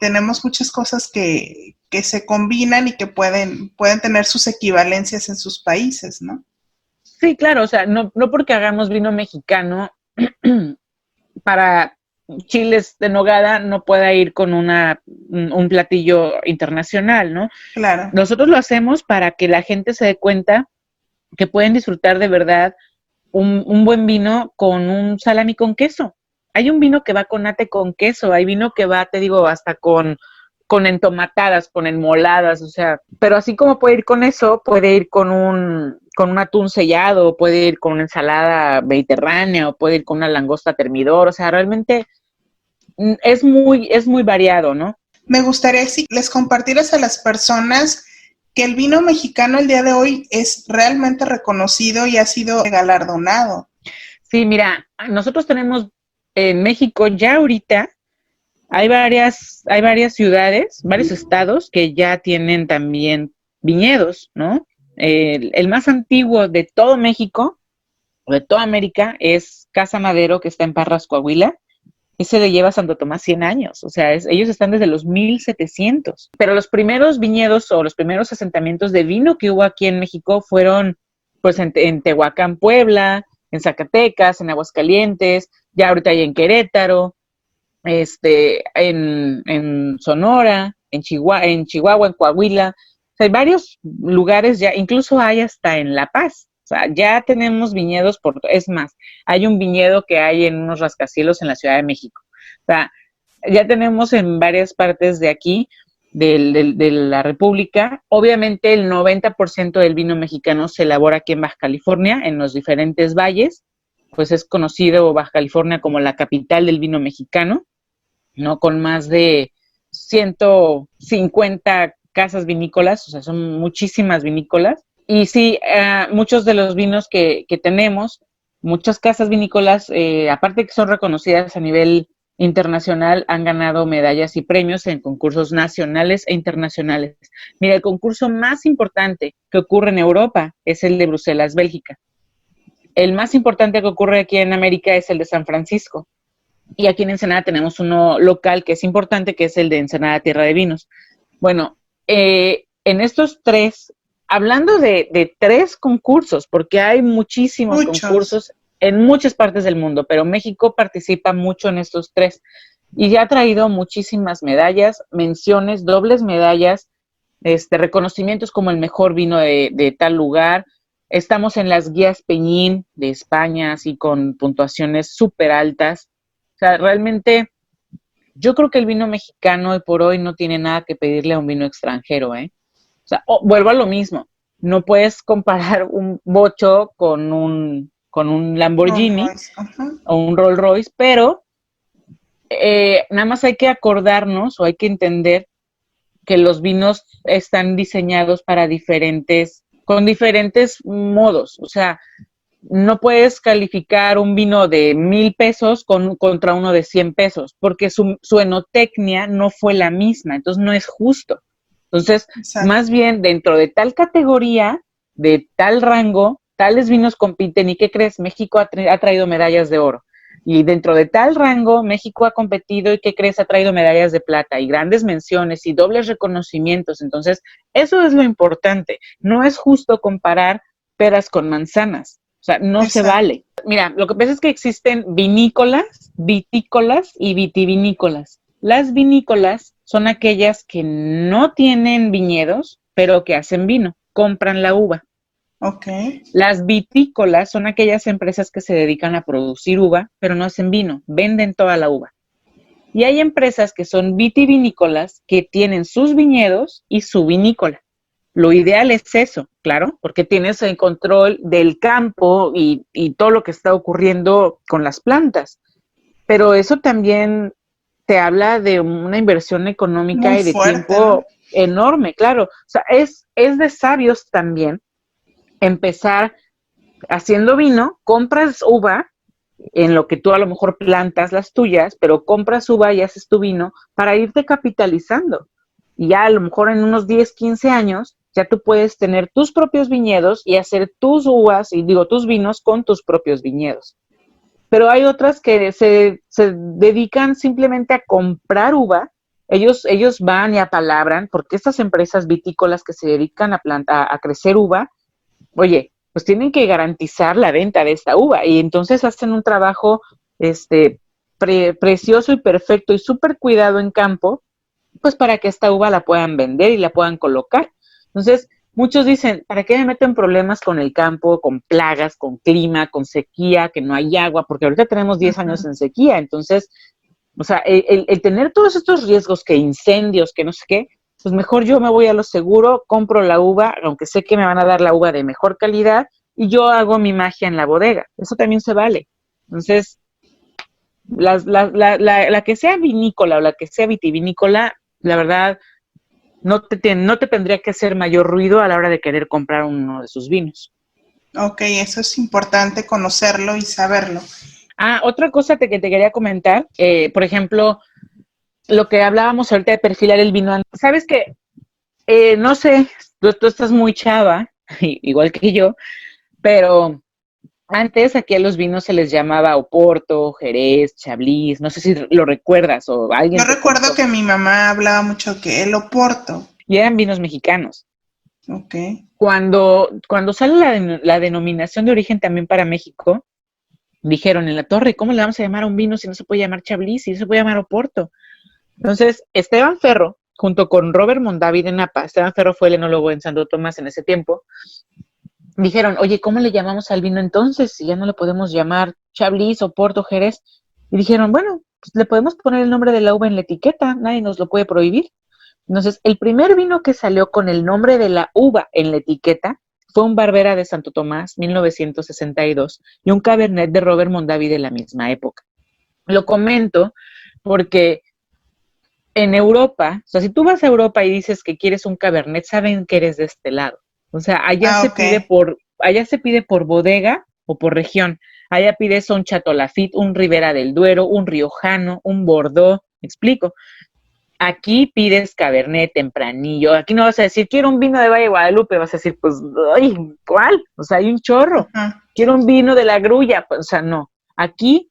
tenemos muchas cosas que se combinan y que pueden tener sus equivalencias en sus países, ¿no? Sí, claro, o sea, no porque hagamos vino mexicano para chiles de nogada no pueda ir con un platillo internacional, ¿no? Claro. Nosotros lo hacemos para que la gente se dé cuenta que pueden disfrutar de verdad un buen vino con un salami con queso. Hay un vino que va con nate con queso, hay vino que va, te digo, hasta con entomatadas, con enmoladas, o sea, pero así como puede ir con eso, puede ir con un atún sellado, puede ir con una ensalada mediterránea, o puede ir con una langosta termidor, o sea, realmente es muy variado, ¿no? Me gustaría si les compartieras a las personas que el vino mexicano el día de hoy es realmente reconocido y ha sido galardonado. Sí, mira, nosotros tenemos en México ya ahorita hay varias ciudades, varios estados que ya tienen también viñedos, ¿no? El más antiguo de todo México, o de toda América, es Casa Madero, que está en Parras, Coahuila. Ese le lleva a Santo Tomás 100 años, o sea, ellos están desde los 1700. Pero los primeros viñedos o los primeros asentamientos de vino que hubo aquí en México fueron, pues, en Tehuacán, Puebla, en Zacatecas, en Aguascalientes, ya ahorita hay en Querétaro, en Sonora, en Chihuahua, en Coahuila. O sea, hay varios lugares ya, incluso hay hasta en La Paz. O sea, ya tenemos viñedos es más, hay un viñedo que hay en unos rascacielos en la Ciudad de México. O sea, ya tenemos en varias partes de aquí, de la República. Obviamente el 90% del vino mexicano se elabora aquí en Baja California, en los diferentes valles. Pues es conocido Baja California como la capital del vino mexicano, ¿no? Con más de 150 casas vinícolas, o sea, son muchísimas vinícolas. Y sí, muchos de los vinos que tenemos, muchas casas vinícolas, aparte que son reconocidas a nivel internacional, han ganado medallas y premios en concursos nacionales e internacionales. Mira, el concurso más importante que ocurre en Europa es el de Bruselas, Bélgica. El más importante que ocurre aquí en América es el de San Francisco. Y aquí en Ensenada tenemos uno local que es importante, que es el de Ensenada Tierra de Vinos. Bueno, en estos tres, hablando de tres concursos, porque hay muchísimos concursos en muchas partes del mundo, pero México participa mucho en estos tres y ya ha traído muchísimas medallas, menciones, dobles medallas, reconocimientos como el mejor vino de tal lugar. Estamos en las guías Peñín de España, así con puntuaciones súper altas. O sea, realmente yo creo que el vino mexicano hoy por hoy no tiene nada que pedirle a un vino extranjero, ¿eh? O sea, vuelvo a lo mismo. No puedes comparar un bocho con un Lamborghini o un Rolls Royce, pero nada más hay que acordarnos o hay que entender que los vinos están diseñados para con diferentes modos. O sea, no puedes calificar un vino de 1,000 pesos contra uno de 100 pesos, porque su enotecnia no fue la misma, entonces no es justo. Entonces, exacto, más bien dentro de tal categoría, de tal rango, tales vinos compiten. ¿Y qué crees? México ha traído medallas de oro. Y dentro de tal rango, México ha competido y ¿qué crees? Ha traído medallas de plata y grandes menciones y dobles reconocimientos. Entonces, eso es lo importante. No es justo comparar peras con manzanas. O sea, no exacto, se vale. Mira, lo que pasa es que existen vinícolas, vitícolas y vitivinícolas. Las vinícolas son aquellas que no tienen viñedos, pero que hacen vino, compran la uva. Okay. Las vitícolas son aquellas empresas que se dedican a producir uva, pero no hacen vino, venden toda la uva. Y hay empresas que son vitivinícolas que tienen sus viñedos y su vinícola. Lo ideal es eso, claro, porque tienes el control del campo y todo lo que está ocurriendo con las plantas. Pero eso también te habla de una inversión económica muy y de fuerte, tiempo, ¿no?, enorme, claro. O sea, es de sabios también empezar haciendo vino, compras uva, en lo que tú a lo mejor plantas las tuyas, pero compras uva y haces tu vino para irte capitalizando. Y ya a lo mejor en unos 10, 15 años, ya tú puedes tener tus propios viñedos y hacer tus uvas, tus vinos con tus propios viñedos. Pero hay otras que se dedican simplemente a comprar uva. Ellos van y apalabran, porque estas empresas vitícolas que se dedican a crecer uva, oye, pues tienen que garantizar la venta de esta uva y entonces hacen un trabajo precioso y perfecto y súper cuidado en campo, pues para que esta uva la puedan vender y la puedan colocar. Entonces, muchos dicen, ¿para qué me meto en problemas con el campo, con plagas, con clima, con sequía, que no hay agua? Porque ahorita tenemos 10 años en sequía, entonces, o sea, el tener todos estos riesgos, que incendios, que no sé qué, pues mejor yo me voy a lo seguro, compro la uva, aunque sé que me van a dar la uva de mejor calidad, y yo hago mi magia en la bodega. Eso también se vale. Entonces, la que sea vinícola o la que sea vitivinícola, la verdad, no te tendría que hacer mayor ruido a la hora de querer comprar uno de sus vinos. Ok, eso es importante conocerlo y saberlo. Otra cosa que te quería comentar, por ejemplo, lo que hablábamos ahorita de perfilar el vino. ¿Sabes qué? No sé, tú estás muy chava, igual que yo, pero antes aquí a los vinos se les llamaba Oporto, Jerez, Chablis, no sé si lo recuerdas o alguien. Yo recuerdo que mi mamá hablaba mucho que el Oporto. Y eran vinos mexicanos. Ok. Cuando sale la denominación de origen también para México, dijeron en la torre, ¿cómo le vamos a llamar a un vino si no se puede llamar Chablis, si no se puede llamar Oporto? Entonces, Esteban Ferro, junto con Robert Mondavi de Napa, Esteban Ferro fue el enólogo en Santo Tomás en ese tiempo, dijeron, oye, ¿cómo le llamamos al vino entonces? Si ya no le podemos llamar Chablis, Oporto, Jerez. Y dijeron, bueno, pues le podemos poner el nombre de la uva en la etiqueta, nadie nos lo puede prohibir. Entonces, el primer vino que salió con el nombre de la uva en la etiqueta fue un Barbera de Santo Tomás, 1962, y un Cabernet de Robert Mondavi de la misma época. Lo comento porque en Europa, o sea, si tú vas a Europa y dices que quieres un Cabernet, saben que eres de este lado. O sea, Ok. allá se pide por bodega o por región. Allá pides un Chateau Lafite, un Ribera del Duero, un Riojano, un Bordeaux, ¿me explico? Aquí pides Cabernet Tempranillo. Aquí no vas a decir, quiero un vino de Valle de Guadalupe. Vas a decir, pues, ay, ¿cuál? O sea, hay un chorro. Ujú. Quiero un vino de la Grulla. Pues, o sea, no. Aquí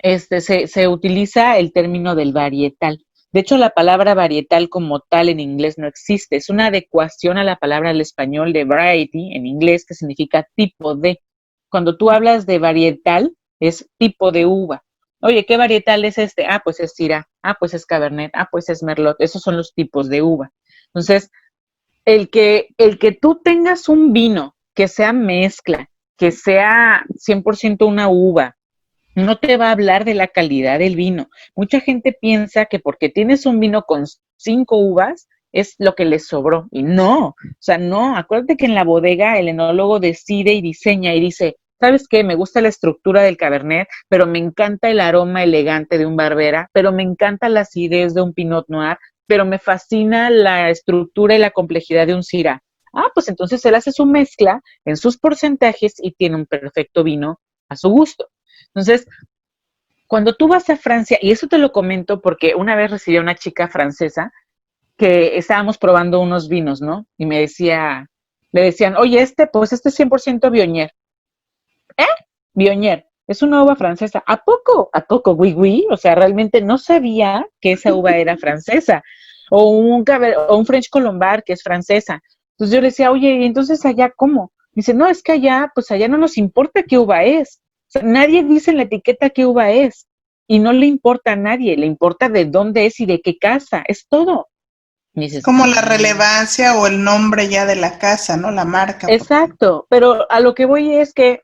se utiliza el término del varietal. De hecho, la palabra varietal como tal en inglés no existe. Es una adecuación a la palabra del español de variety en inglés, que significa tipo de. Cuando tú hablas de varietal, es tipo de uva. Oye, ¿qué varietal es este? Ah, pues es Syrah. Ah, pues es Cabernet. Ah, pues es Merlot. Esos son los tipos de uva. Entonces, el que tú tengas un vino que sea mezcla, que sea 100% una uva, no te va a hablar de la calidad del vino. Mucha gente piensa que porque tienes un vino con 5 uvas es lo que les sobró. Y no, o sea, no. Acuérdate que en la bodega el enólogo decide y diseña y dice, ¿sabes qué? Me gusta la estructura del Cabernet, pero me encanta el aroma elegante de un Barbera, pero me encanta la acidez de un Pinot Noir, pero me fascina la estructura y la complejidad de un Syrah. Ah, pues entonces él hace su mezcla en sus porcentajes y tiene un perfecto vino a su gusto. Entonces, cuando tú vas a Francia, y eso te lo comento porque una vez recibí a una chica francesa que estábamos probando unos vinos, ¿no? Y le decían, oye, pues este es 100% Viognier. ¿Eh? Viognier. Es una uva francesa. ¿A poco? ¿A poco? Oui, oui. O sea, realmente no sabía que esa uva era francesa. O un French Colombar que es francesa. Entonces yo le decía, oye, ¿y entonces allá cómo? Dice, no, es que allá, pues allá no nos importa qué uva es. O sea, nadie dice en la etiqueta qué uva es. Y no le importa a nadie, le importa de dónde es y de qué casa. Es todo. Y Es dices, como la relevancia o el nombre ya de la casa, ¿no? La marca, por ejemplo. exacto. Pero a lo que voy es que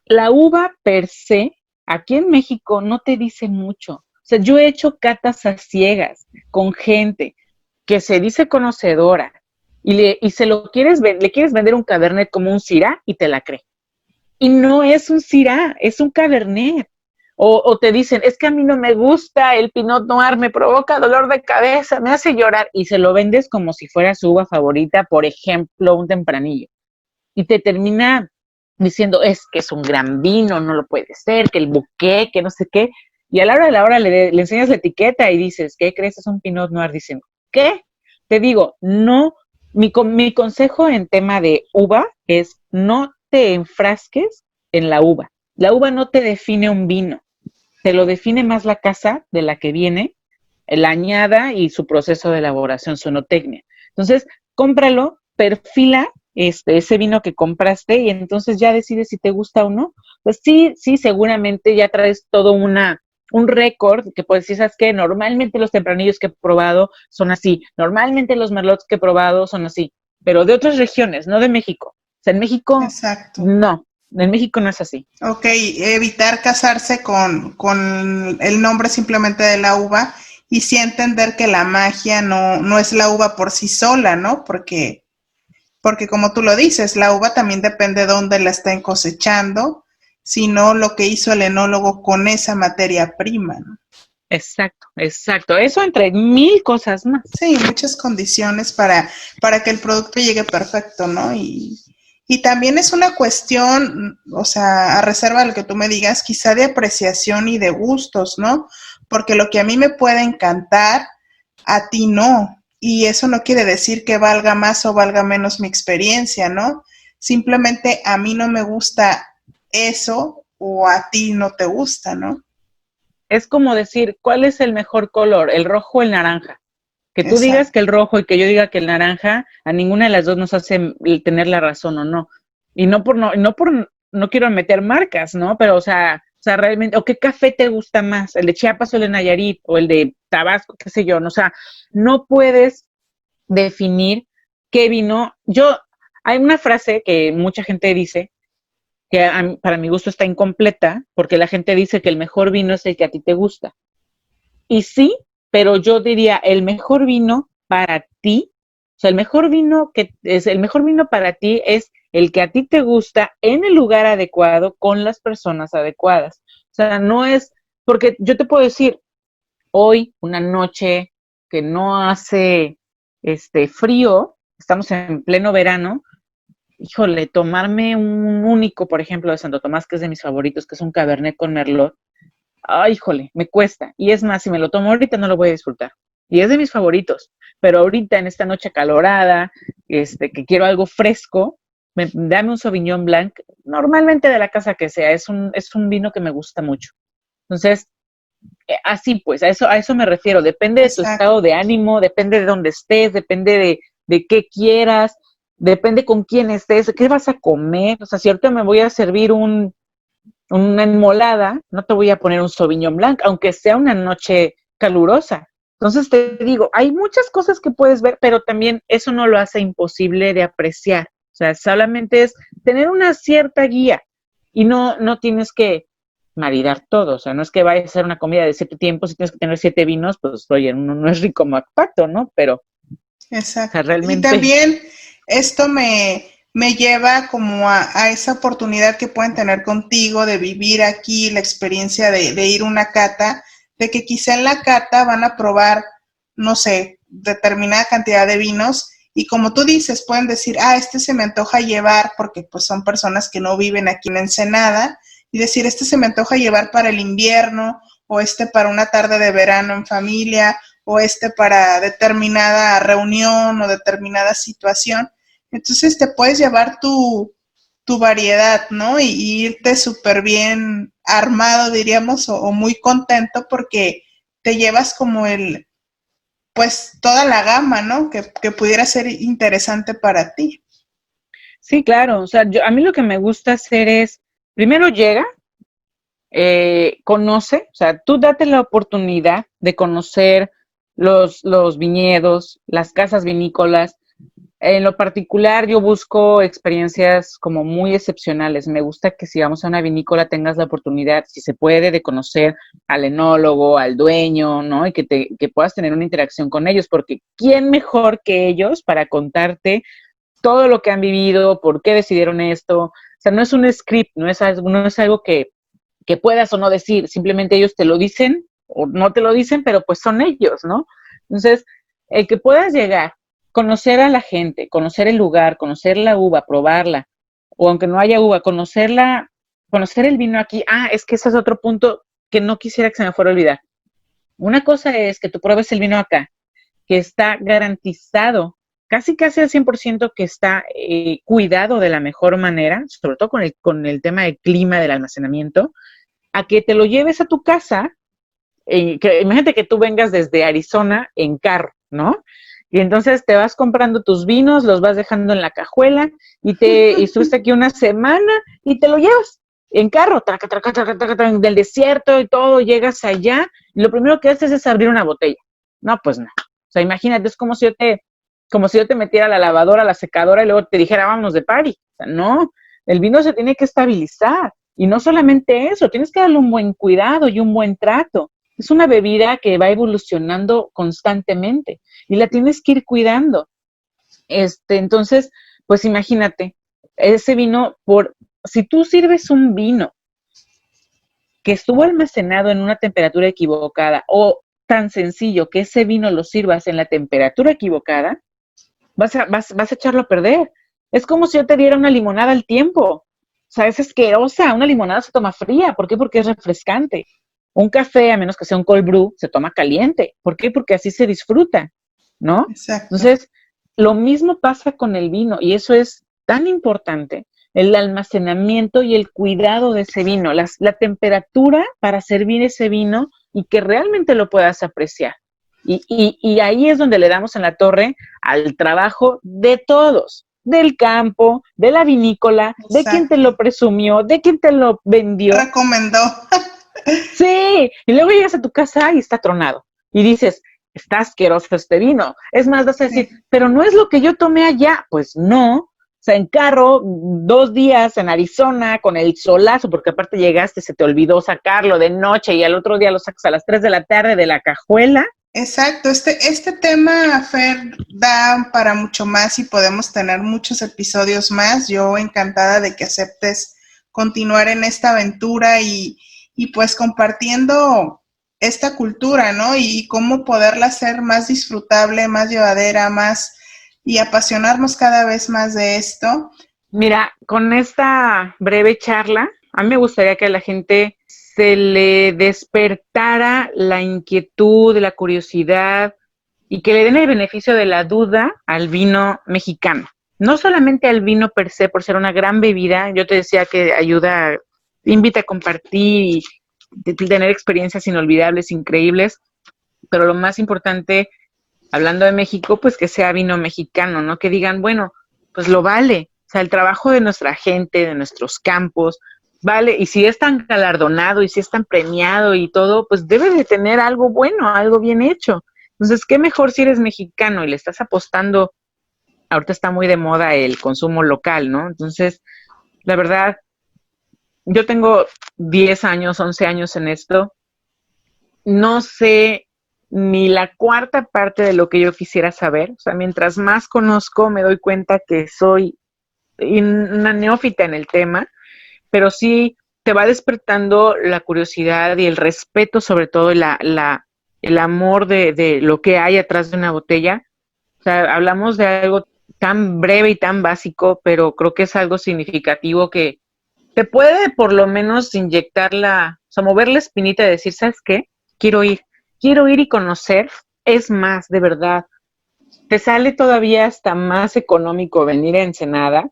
la uva per se, aquí en México, no te dice mucho. O sea, yo he hecho catas a ciegas con gente que se dice conocedora y le quieres vender un cabernet como un Syrah y te la cree. Y no es un Syrah, es un cabernet. O te dicen, es que a mí no me gusta el Pinot Noir, me provoca dolor de cabeza, me hace llorar. Y se lo vendes como si fuera su uva favorita, por ejemplo, un tempranillo y te termina diciendo, es que es un gran vino, no lo puede ser, que el buque, que no sé qué. Y a la hora de la hora le enseñas la etiqueta y dices, ¿qué crees? Es un Pinot Noir. Dicen, ¿qué? Te digo, no, mi consejo en tema de uva es no te enfrasques en la uva. La uva no te define un vino, te lo define más la casa de la que viene, la añada y su proceso de elaboración, su enotecnia. Entonces, cómpralo, perfila ese vino que compraste y entonces ya decides si te gusta o no. Pues sí, sí, seguramente ya traes todo un récord que puedes decir, ¿sabes qué? Normalmente los tempranillos que he probado son así, normalmente los merlots que he probado son así, pero de otras regiones, no de México. O sea, en México, Exacto. no, en México no es así. Ok, evitar casarse con el nombre simplemente de la uva y sí entender que la magia no es la uva por sí sola, ¿no? Porque como tú lo dices, la uva también depende de dónde la estén cosechando, sino lo que hizo el enólogo con esa materia prima, ¿no? Exacto, exacto. Eso entre mil cosas más. Sí, muchas condiciones para que el producto llegue perfecto, ¿no? Y también es una cuestión, o sea, a reserva de lo que tú me digas, quizá de apreciación y de gustos, ¿no? Porque lo que a mí me puede encantar, a ti no. Y eso no quiere decir que valga más o valga menos mi experiencia, ¿no? Simplemente a mí no me gusta eso o a ti no te gusta, ¿no? Es como decir, ¿cuál es el mejor color? ¿El rojo o el naranja? Que tú digas Exacto. que el rojo y que yo diga que el naranja, a ninguna de las dos nos hace tener la razón o no. Y no quiero meter marcas, ¿no? Pero, o sea, realmente, ¿o qué café te gusta más? ¿El de Chiapas o el de Nayarit? ¿O el de Tabasco? ¿Qué sé yo? ¿No? O sea, no puedes definir qué vino. Hay una frase que mucha gente dice, que para mi gusto está incompleta, porque la gente dice que el mejor vino es el que a ti te gusta. Y sí, pero yo diría, el mejor vino para ti, o sea, el mejor vino para ti es el que a ti te gusta en el lugar adecuado, con las personas adecuadas. O sea, no es, porque yo te puedo decir, hoy, una noche que no hace frío, estamos en pleno verano, híjole, tomarme un único, por ejemplo, de Santo Tomás, que es de mis favoritos, que es un Cabernet con Merlot, ay, híjole, me cuesta. Y es más, si me lo tomo ahorita no lo voy a disfrutar. Y es de mis favoritos. Pero ahorita, en esta noche acalorada, que quiero algo fresco, dame un Sauvignon Blanc, normalmente de la casa que sea, es un vino que me gusta mucho. Entonces, así pues, a eso me refiero. Depende de tu Exacto. estado de ánimo, depende de dónde estés, depende de qué quieras, depende con quién estés, qué vas a comer. O sea, si ahorita me voy a servir una enmolada, no te voy a poner un Sauvignon Blanc, aunque sea una noche calurosa. Entonces te digo, hay muchas cosas que puedes ver, pero también eso no lo hace imposible de apreciar. O sea, solamente es tener una cierta guía y no tienes que maridar todo. O sea, no es que vayas a hacer una comida de 7 tiempos y tienes que tener 7 vinos, pues oye, no es rico MacPato, ¿no? Pero, o sea, Exacto. Y realmente, también esto me lleva como a esa oportunidad que pueden tener contigo de vivir aquí, la experiencia de ir a una cata, de que quizá en la cata van a probar, no sé, determinada cantidad de vinos y como tú dices, pueden decir, este se me antoja llevar, porque pues son personas que no viven aquí en Ensenada, y decir, este se me antoja llevar para el invierno, o este para una tarde de verano en familia, o este para determinada reunión o determinada situación. Entonces te puedes llevar tu variedad, ¿no? Y irte súper bien armado, diríamos, o muy contento porque te llevas como pues toda la gama, ¿no? Que pudiera ser interesante para ti. sí, claro. O sea, a mí lo que me gusta hacer es, primero llega, conoce, o sea, tú date la oportunidad de conocer los viñedos, las casas vinícolas. En lo particular, yo busco experiencias como muy excepcionales. Me gusta que si vamos a una vinícola tengas la oportunidad, si se puede, de conocer al enólogo, al dueño, ¿no? Y que puedas tener una interacción con ellos, porque ¿quién mejor que ellos para contarte todo lo que han vivido, por qué decidieron esto? O sea, no es un script, no es algo que puedas o no decir, simplemente ellos te lo dicen o no te lo dicen, pero pues son ellos, ¿no? Entonces, el que puedas llegar, conocer a la gente, conocer el lugar, conocer la uva, probarla, o aunque no haya uva, conocerla, conocer el vino aquí. Es que ese es otro punto que no quisiera que se me fuera a olvidar. Una cosa es que tú pruebes el vino acá, que está garantizado, casi al 100% que está cuidado de la mejor manera, sobre todo con el tema del clima, del almacenamiento, a que te lo lleves a tu casa, imagínate que tú vengas desde Arizona en carro, ¿no? Y entonces te vas comprando tus vinos, los vas dejando en la cajuela y estuviste aquí una semana y te lo llevas en carro, del desierto y todo, llegas allá y lo primero que haces es abrir una botella. No, pues no. O sea, imagínate, es como si yo te metiera a la lavadora, a la secadora y luego te dijera, vámonos de party. O sea, no, el vino se tiene que estabilizar. Y no solamente eso, tienes que darle un buen cuidado y un buen trato. Es una bebida que va evolucionando constantemente y la tienes que ir cuidando. Entonces, pues imagínate, ese vino, si tú sirves un vino que estuvo almacenado en una temperatura equivocada o tan sencillo que ese vino lo sirvas en la temperatura equivocada, vas a echarlo a perder. Es como si yo te diera una limonada al tiempo. O sea, es asquerosa. Una limonada se toma fría. ¿Por qué? Porque es refrescante. Un café, a menos que sea un cold brew, se toma caliente. ¿Por qué? Porque así se disfruta, ¿no? Exacto. Entonces, lo mismo pasa con el vino y eso es tan importante, el almacenamiento y el cuidado de ese vino, la temperatura para servir ese vino y que realmente lo puedas apreciar. Y ahí es donde le damos en la torre al trabajo de todos, del campo, de la vinícola, de quien te lo presumió, de quien te lo vendió. Recomendó. Sí, y luego llegas a tu casa y está tronado. Y dices, está asqueroso este vino. Es más, vas a decir, pero no es lo que yo tomé allá. Pues no. O sea, en carro, 2 días en Arizona, con el solazo, porque aparte llegaste, se te olvidó sacarlo de noche y al otro día lo sacas a las 3 de la tarde de la cajuela. Exacto, este tema, Fer, da para mucho más y podemos tener muchos episodios más. Yo encantada de que aceptes continuar en esta aventura y pues compartiendo esta cultura, ¿no? Y cómo poderla hacer más disfrutable, más llevadera, más y apasionarnos cada vez más de esto. Mira, con esta breve charla, a mí me gustaría que a la gente se le despertara la inquietud, la curiosidad y que le den el beneficio de la duda al vino mexicano. No solamente al vino per se, por ser una gran bebida, yo te decía que ayuda, invita a compartir y tener experiencias inolvidables, increíbles, pero lo más importante, hablando de México, pues que sea vino mexicano, ¿no? Que digan, bueno, pues lo vale. O sea, el trabajo de nuestra gente, de nuestros campos, vale. Y si es tan galardonado y si es tan premiado y todo, pues debe de tener algo bueno, algo bien hecho. Entonces, qué mejor si eres mexicano y le estás apostando. Ahorita está muy de moda el consumo local, ¿no? Entonces, la verdad, yo tengo 10 años, 11 años en esto. No sé ni la cuarta parte de lo que yo quisiera saber. O sea, mientras más conozco, me doy cuenta que soy una neófita en el tema, pero sí te va despertando la curiosidad y el respeto, sobre todo el amor de lo que hay atrás de una botella. O sea, hablamos de algo tan breve y tan básico, pero creo que es algo significativo que te puede por lo menos inyectar o sea, mover la espinita de decir, ¿sabes qué? Quiero ir, quiero ir y conocer. Es más, de verdad, te sale todavía hasta más económico venir a Ensenada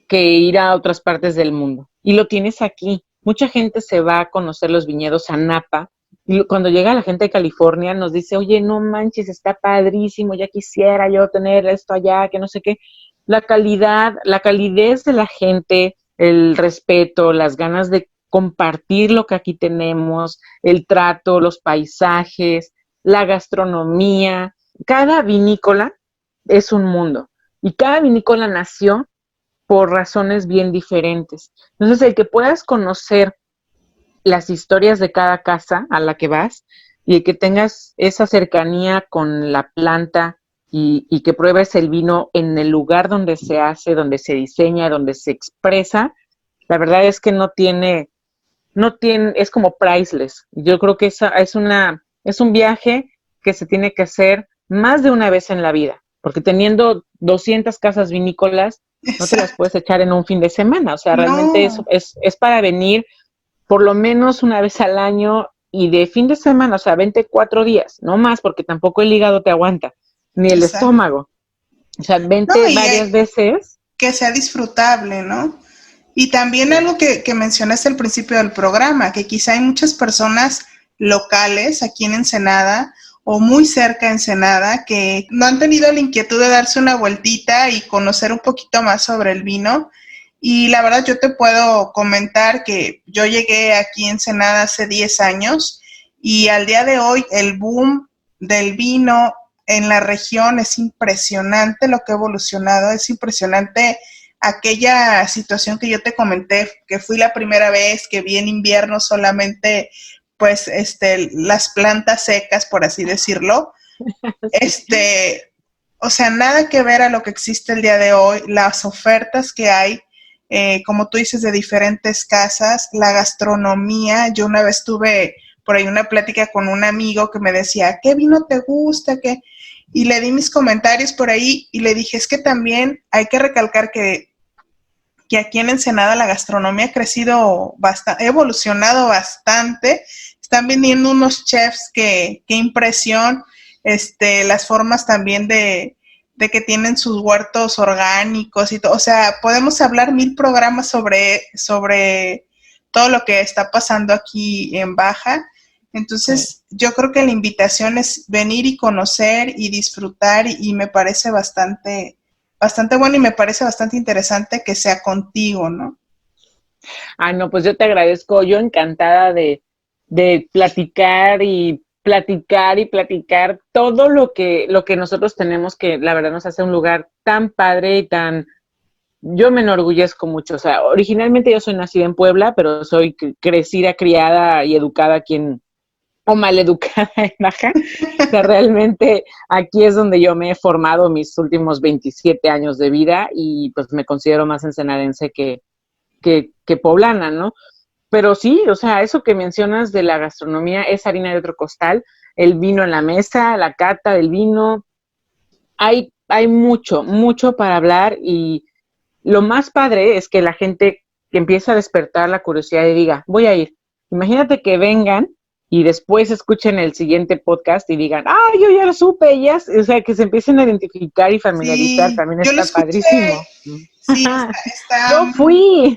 que ir a otras partes del mundo. Y lo tienes aquí. Mucha gente se va a conocer los viñedos a Napa. Y cuando llega la gente de California nos dice, oye, no manches, está padrísimo, ya quisiera yo tener esto allá, que no sé qué. La calidad, la calidez de la gente, el respeto, las ganas de compartir lo que aquí tenemos, el trato, los paisajes, la gastronomía. Cada vinícola es un mundo. Y cada vinícola nació por razones bien diferentes. Entonces, el que puedas conocer las historias de cada casa a la que vas y el que tengas esa cercanía con la planta y que pruebes el vino en el lugar donde se hace, donde se diseña, donde se expresa, la verdad es que no tiene, es como priceless. Yo creo que es un viaje que se tiene que hacer más de una vez en la vida, porque teniendo 200 casas vinícolas, no te las Exacto. puedes echar en un fin de semana. O sea, realmente No, es para venir por lo menos una vez al año y de fin de semana, o sea, 24 días, no más, porque tampoco el hígado te aguanta, ni el exacto. estómago. O sea, No, vente y varias veces. que sea disfrutable, ¿no? Y también Sí. algo que mencionaste al principio del programa, que quizá hay muchas personas locales aquí en Ensenada o muy cerca de Ensenada que no han tenido la inquietud de darse una vueltita y conocer un poquito más sobre el vino. Y la verdad yo te puedo comentar que yo llegué aquí en Ensenada hace 10 años y al día de hoy el boom del vino en la región es impresionante lo que ha evolucionado, es impresionante aquella situación que yo te comenté, que fui la primera vez que vi en invierno solamente pues las plantas secas, por así decirlo. O sea, nada que ver a lo que existe el día de hoy, las ofertas que hay, como tú dices, de diferentes casas, la gastronomía. Yo una vez tuve por ahí una plática con un amigo que me decía, ¿qué vino te gusta? ¿Qué? Y le di mis comentarios por ahí y le dije, es que también hay que recalcar que aquí en Ensenada la gastronomía ha crecido bastante, ha evolucionado bastante. Están viniendo unos chefs que qué impresión, las formas también de que tienen sus huertos orgánicos y todo. O sea, podemos hablar 1000 programas sobre todo lo que está pasando aquí en Baja. Sí. Entonces, yo creo que la invitación es venir y conocer y disfrutar y me parece bastante bueno y me parece bastante interesante que sea contigo, ¿no? Ah, no, pues yo te agradezco, yo encantada de platicar y platicar y platicar todo lo que nosotros tenemos, que la verdad nos hace un lugar tan padre y tan, yo me enorgullezco mucho. O sea, originalmente yo soy nacida en Puebla, pero soy crecida, criada y educada aquí o maleducada en Baja. O sea, realmente aquí es donde yo me he formado mis últimos 27 años de vida y pues me considero más ensenadense que poblana, ¿no? Pero sí, o sea, eso que mencionas de la gastronomía es harina de otro costal, el vino en la mesa, la cata del vino, hay mucho, mucho para hablar lo más padre es que la gente que empieza a despertar la curiosidad y diga, voy a ir. Imagínate que vengan y después escuchen el siguiente podcast y digan, yo ya lo supe, ya, o sea, que se empiecen a identificar y familiarizar, Sí, también yo lo está escuché. padrísimo. Sí, está. Yo fui.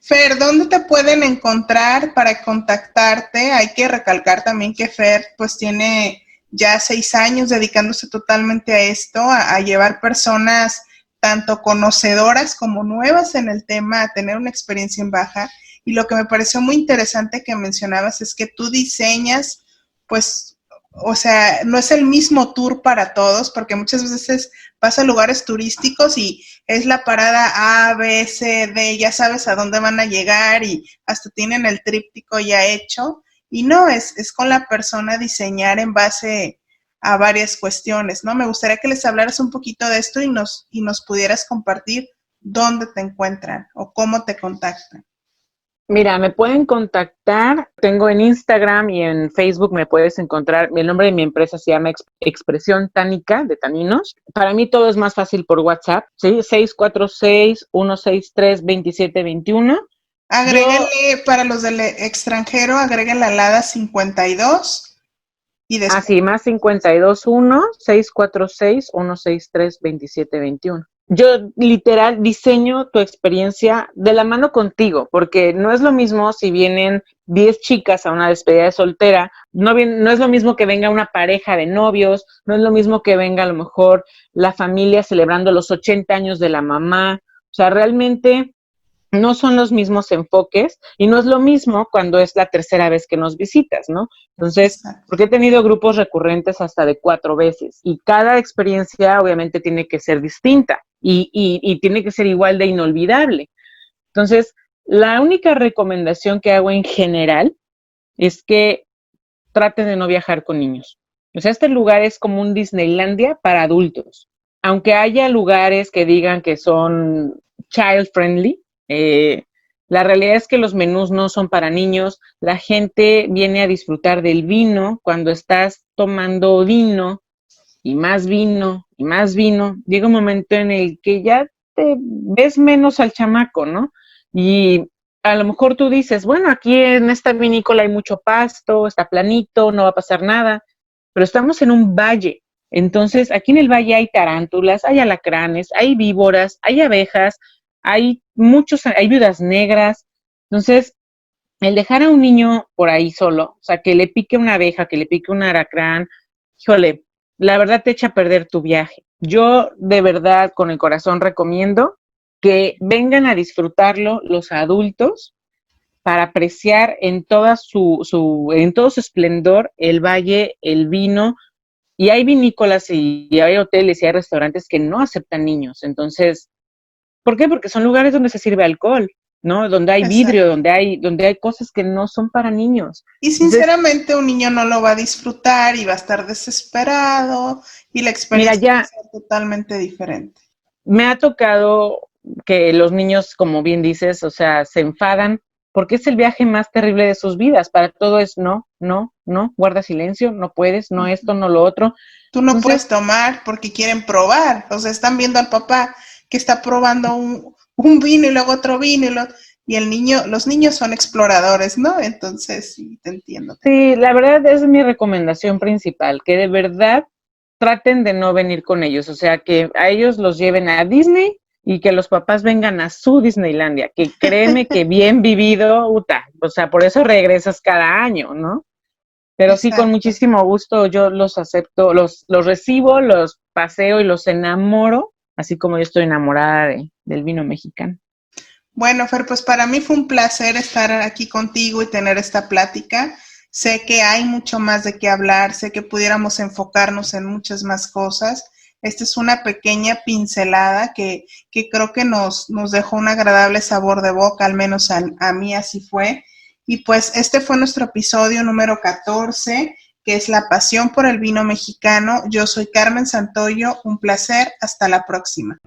Fer, ¿dónde te pueden encontrar para contactarte? Hay que recalcar también que Fer pues tiene ya 6 años dedicándose totalmente a esto, a llevar personas tanto conocedoras como nuevas en el tema, a tener una experiencia en baja. Y lo que me pareció muy interesante que mencionabas es que tú diseñas, pues, o sea, no es el mismo tour para todos, porque muchas veces vas a lugares turísticos y es la parada A, B, C, D, ya sabes a dónde van a llegar y hasta tienen el tríptico ya hecho. Y no, es con la persona diseñar en base a varias cuestiones, ¿no? Me gustaría que les hablaras un poquito de esto y nos pudieras compartir dónde te encuentran o cómo te contactan. Mira, me pueden contactar, tengo en Instagram y en Facebook me puedes encontrar, el nombre de mi empresa se llama Expresión Tánica de Taninos. Para mí todo es más fácil por WhatsApp, ¿sí? 646-163-2721. Agréguenle, para los del extranjero, agréguenle al ADA 52 y después. Sí, más 521-646-163-2721. Yo literal diseño tu experiencia de la mano contigo, porque no es lo mismo si vienen 10 chicas a una despedida de soltera, no es lo mismo que venga una pareja de novios, no es lo mismo que venga a lo mejor la familia celebrando los 80 años de la mamá, o sea, realmente no son los mismos enfoques y no es lo mismo cuando es la tercera vez que nos visitas, ¿no? Entonces, porque he tenido grupos recurrentes hasta de 4 veces y cada experiencia obviamente tiene que ser distinta y tiene que ser igual de inolvidable. Entonces, la única recomendación que hago en general es que traten de no viajar con niños. O sea, este lugar es como un Disneylandia para adultos. Aunque haya lugares que digan que son child friendly, la realidad es que los menús no son para niños, la gente viene a disfrutar del vino, cuando estás tomando vino y más vino y más vino, llega un momento en el que ya te ves menos al chamaco, ¿no? Y a lo mejor tú dices, bueno, aquí en esta vinícola hay mucho pasto, está planito, no va a pasar nada, pero estamos en un valle. Entonces, aquí en el valle hay tarántulas, hay alacranes, hay víboras, hay abejas, hay viudas negras. Entonces, el dejar a un niño por ahí solo, o sea, que le pique una abeja, que le pique un alacrán, híjole, la verdad te echa a perder tu viaje. Yo de verdad con el corazón recomiendo que vengan a disfrutarlo los adultos para apreciar en todo su esplendor el valle, el vino, y hay vinícolas y hay hoteles y hay restaurantes que no aceptan niños. Entonces, ¿por qué? Porque son lugares donde se sirve alcohol, ¿no? Donde hay vidrio, donde hay cosas que no son para niños. Y sinceramente entonces, un niño no lo va a disfrutar y va a estar desesperado y la experiencia va a ser totalmente diferente. Me ha tocado que los niños, como bien dices, o sea, se enfadan porque es el viaje más terrible de sus vidas. Para todo es no, guarda silencio, no puedes, no esto, no lo otro. Tú no puedes tomar porque quieren probar, o sea, están viendo al papá que está probando un vino y luego otro vino y los niños son exploradores, ¿no? Entonces, sí, te entiendo. Sí, la verdad es mi recomendación principal, que de verdad traten de no venir con ellos, o sea, que a ellos los lleven a Disney y que los papás vengan a su Disneylandia, que créeme que bien vivido, o sea, por eso regresas cada año, ¿no? Pero exacto. Sí, con muchísimo gusto yo los acepto, los recibo, los paseo y los enamoro, así como yo estoy enamorada del vino mexicano. Bueno, Fer, pues para mí fue un placer estar aquí contigo y tener esta plática. Sé que hay mucho más de qué hablar, sé que pudiéramos enfocarnos en muchas más cosas. Esta es una pequeña pincelada que creo que nos dejó un agradable sabor de boca, al menos a mí así fue. Y pues este fue nuestro episodio número 14, que es La pasión por el vino mexicano. Yo soy Carmen Santoyo, un placer, hasta la próxima.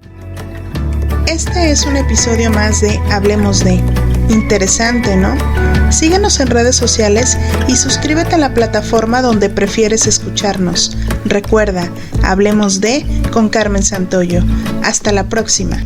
Este es un episodio más de Hablemos de. Interesante, ¿no? Síguenos en redes sociales y suscríbete a la plataforma donde prefieres escucharnos. Recuerda, Hablemos de con Carmen Santoyo. Hasta la próxima.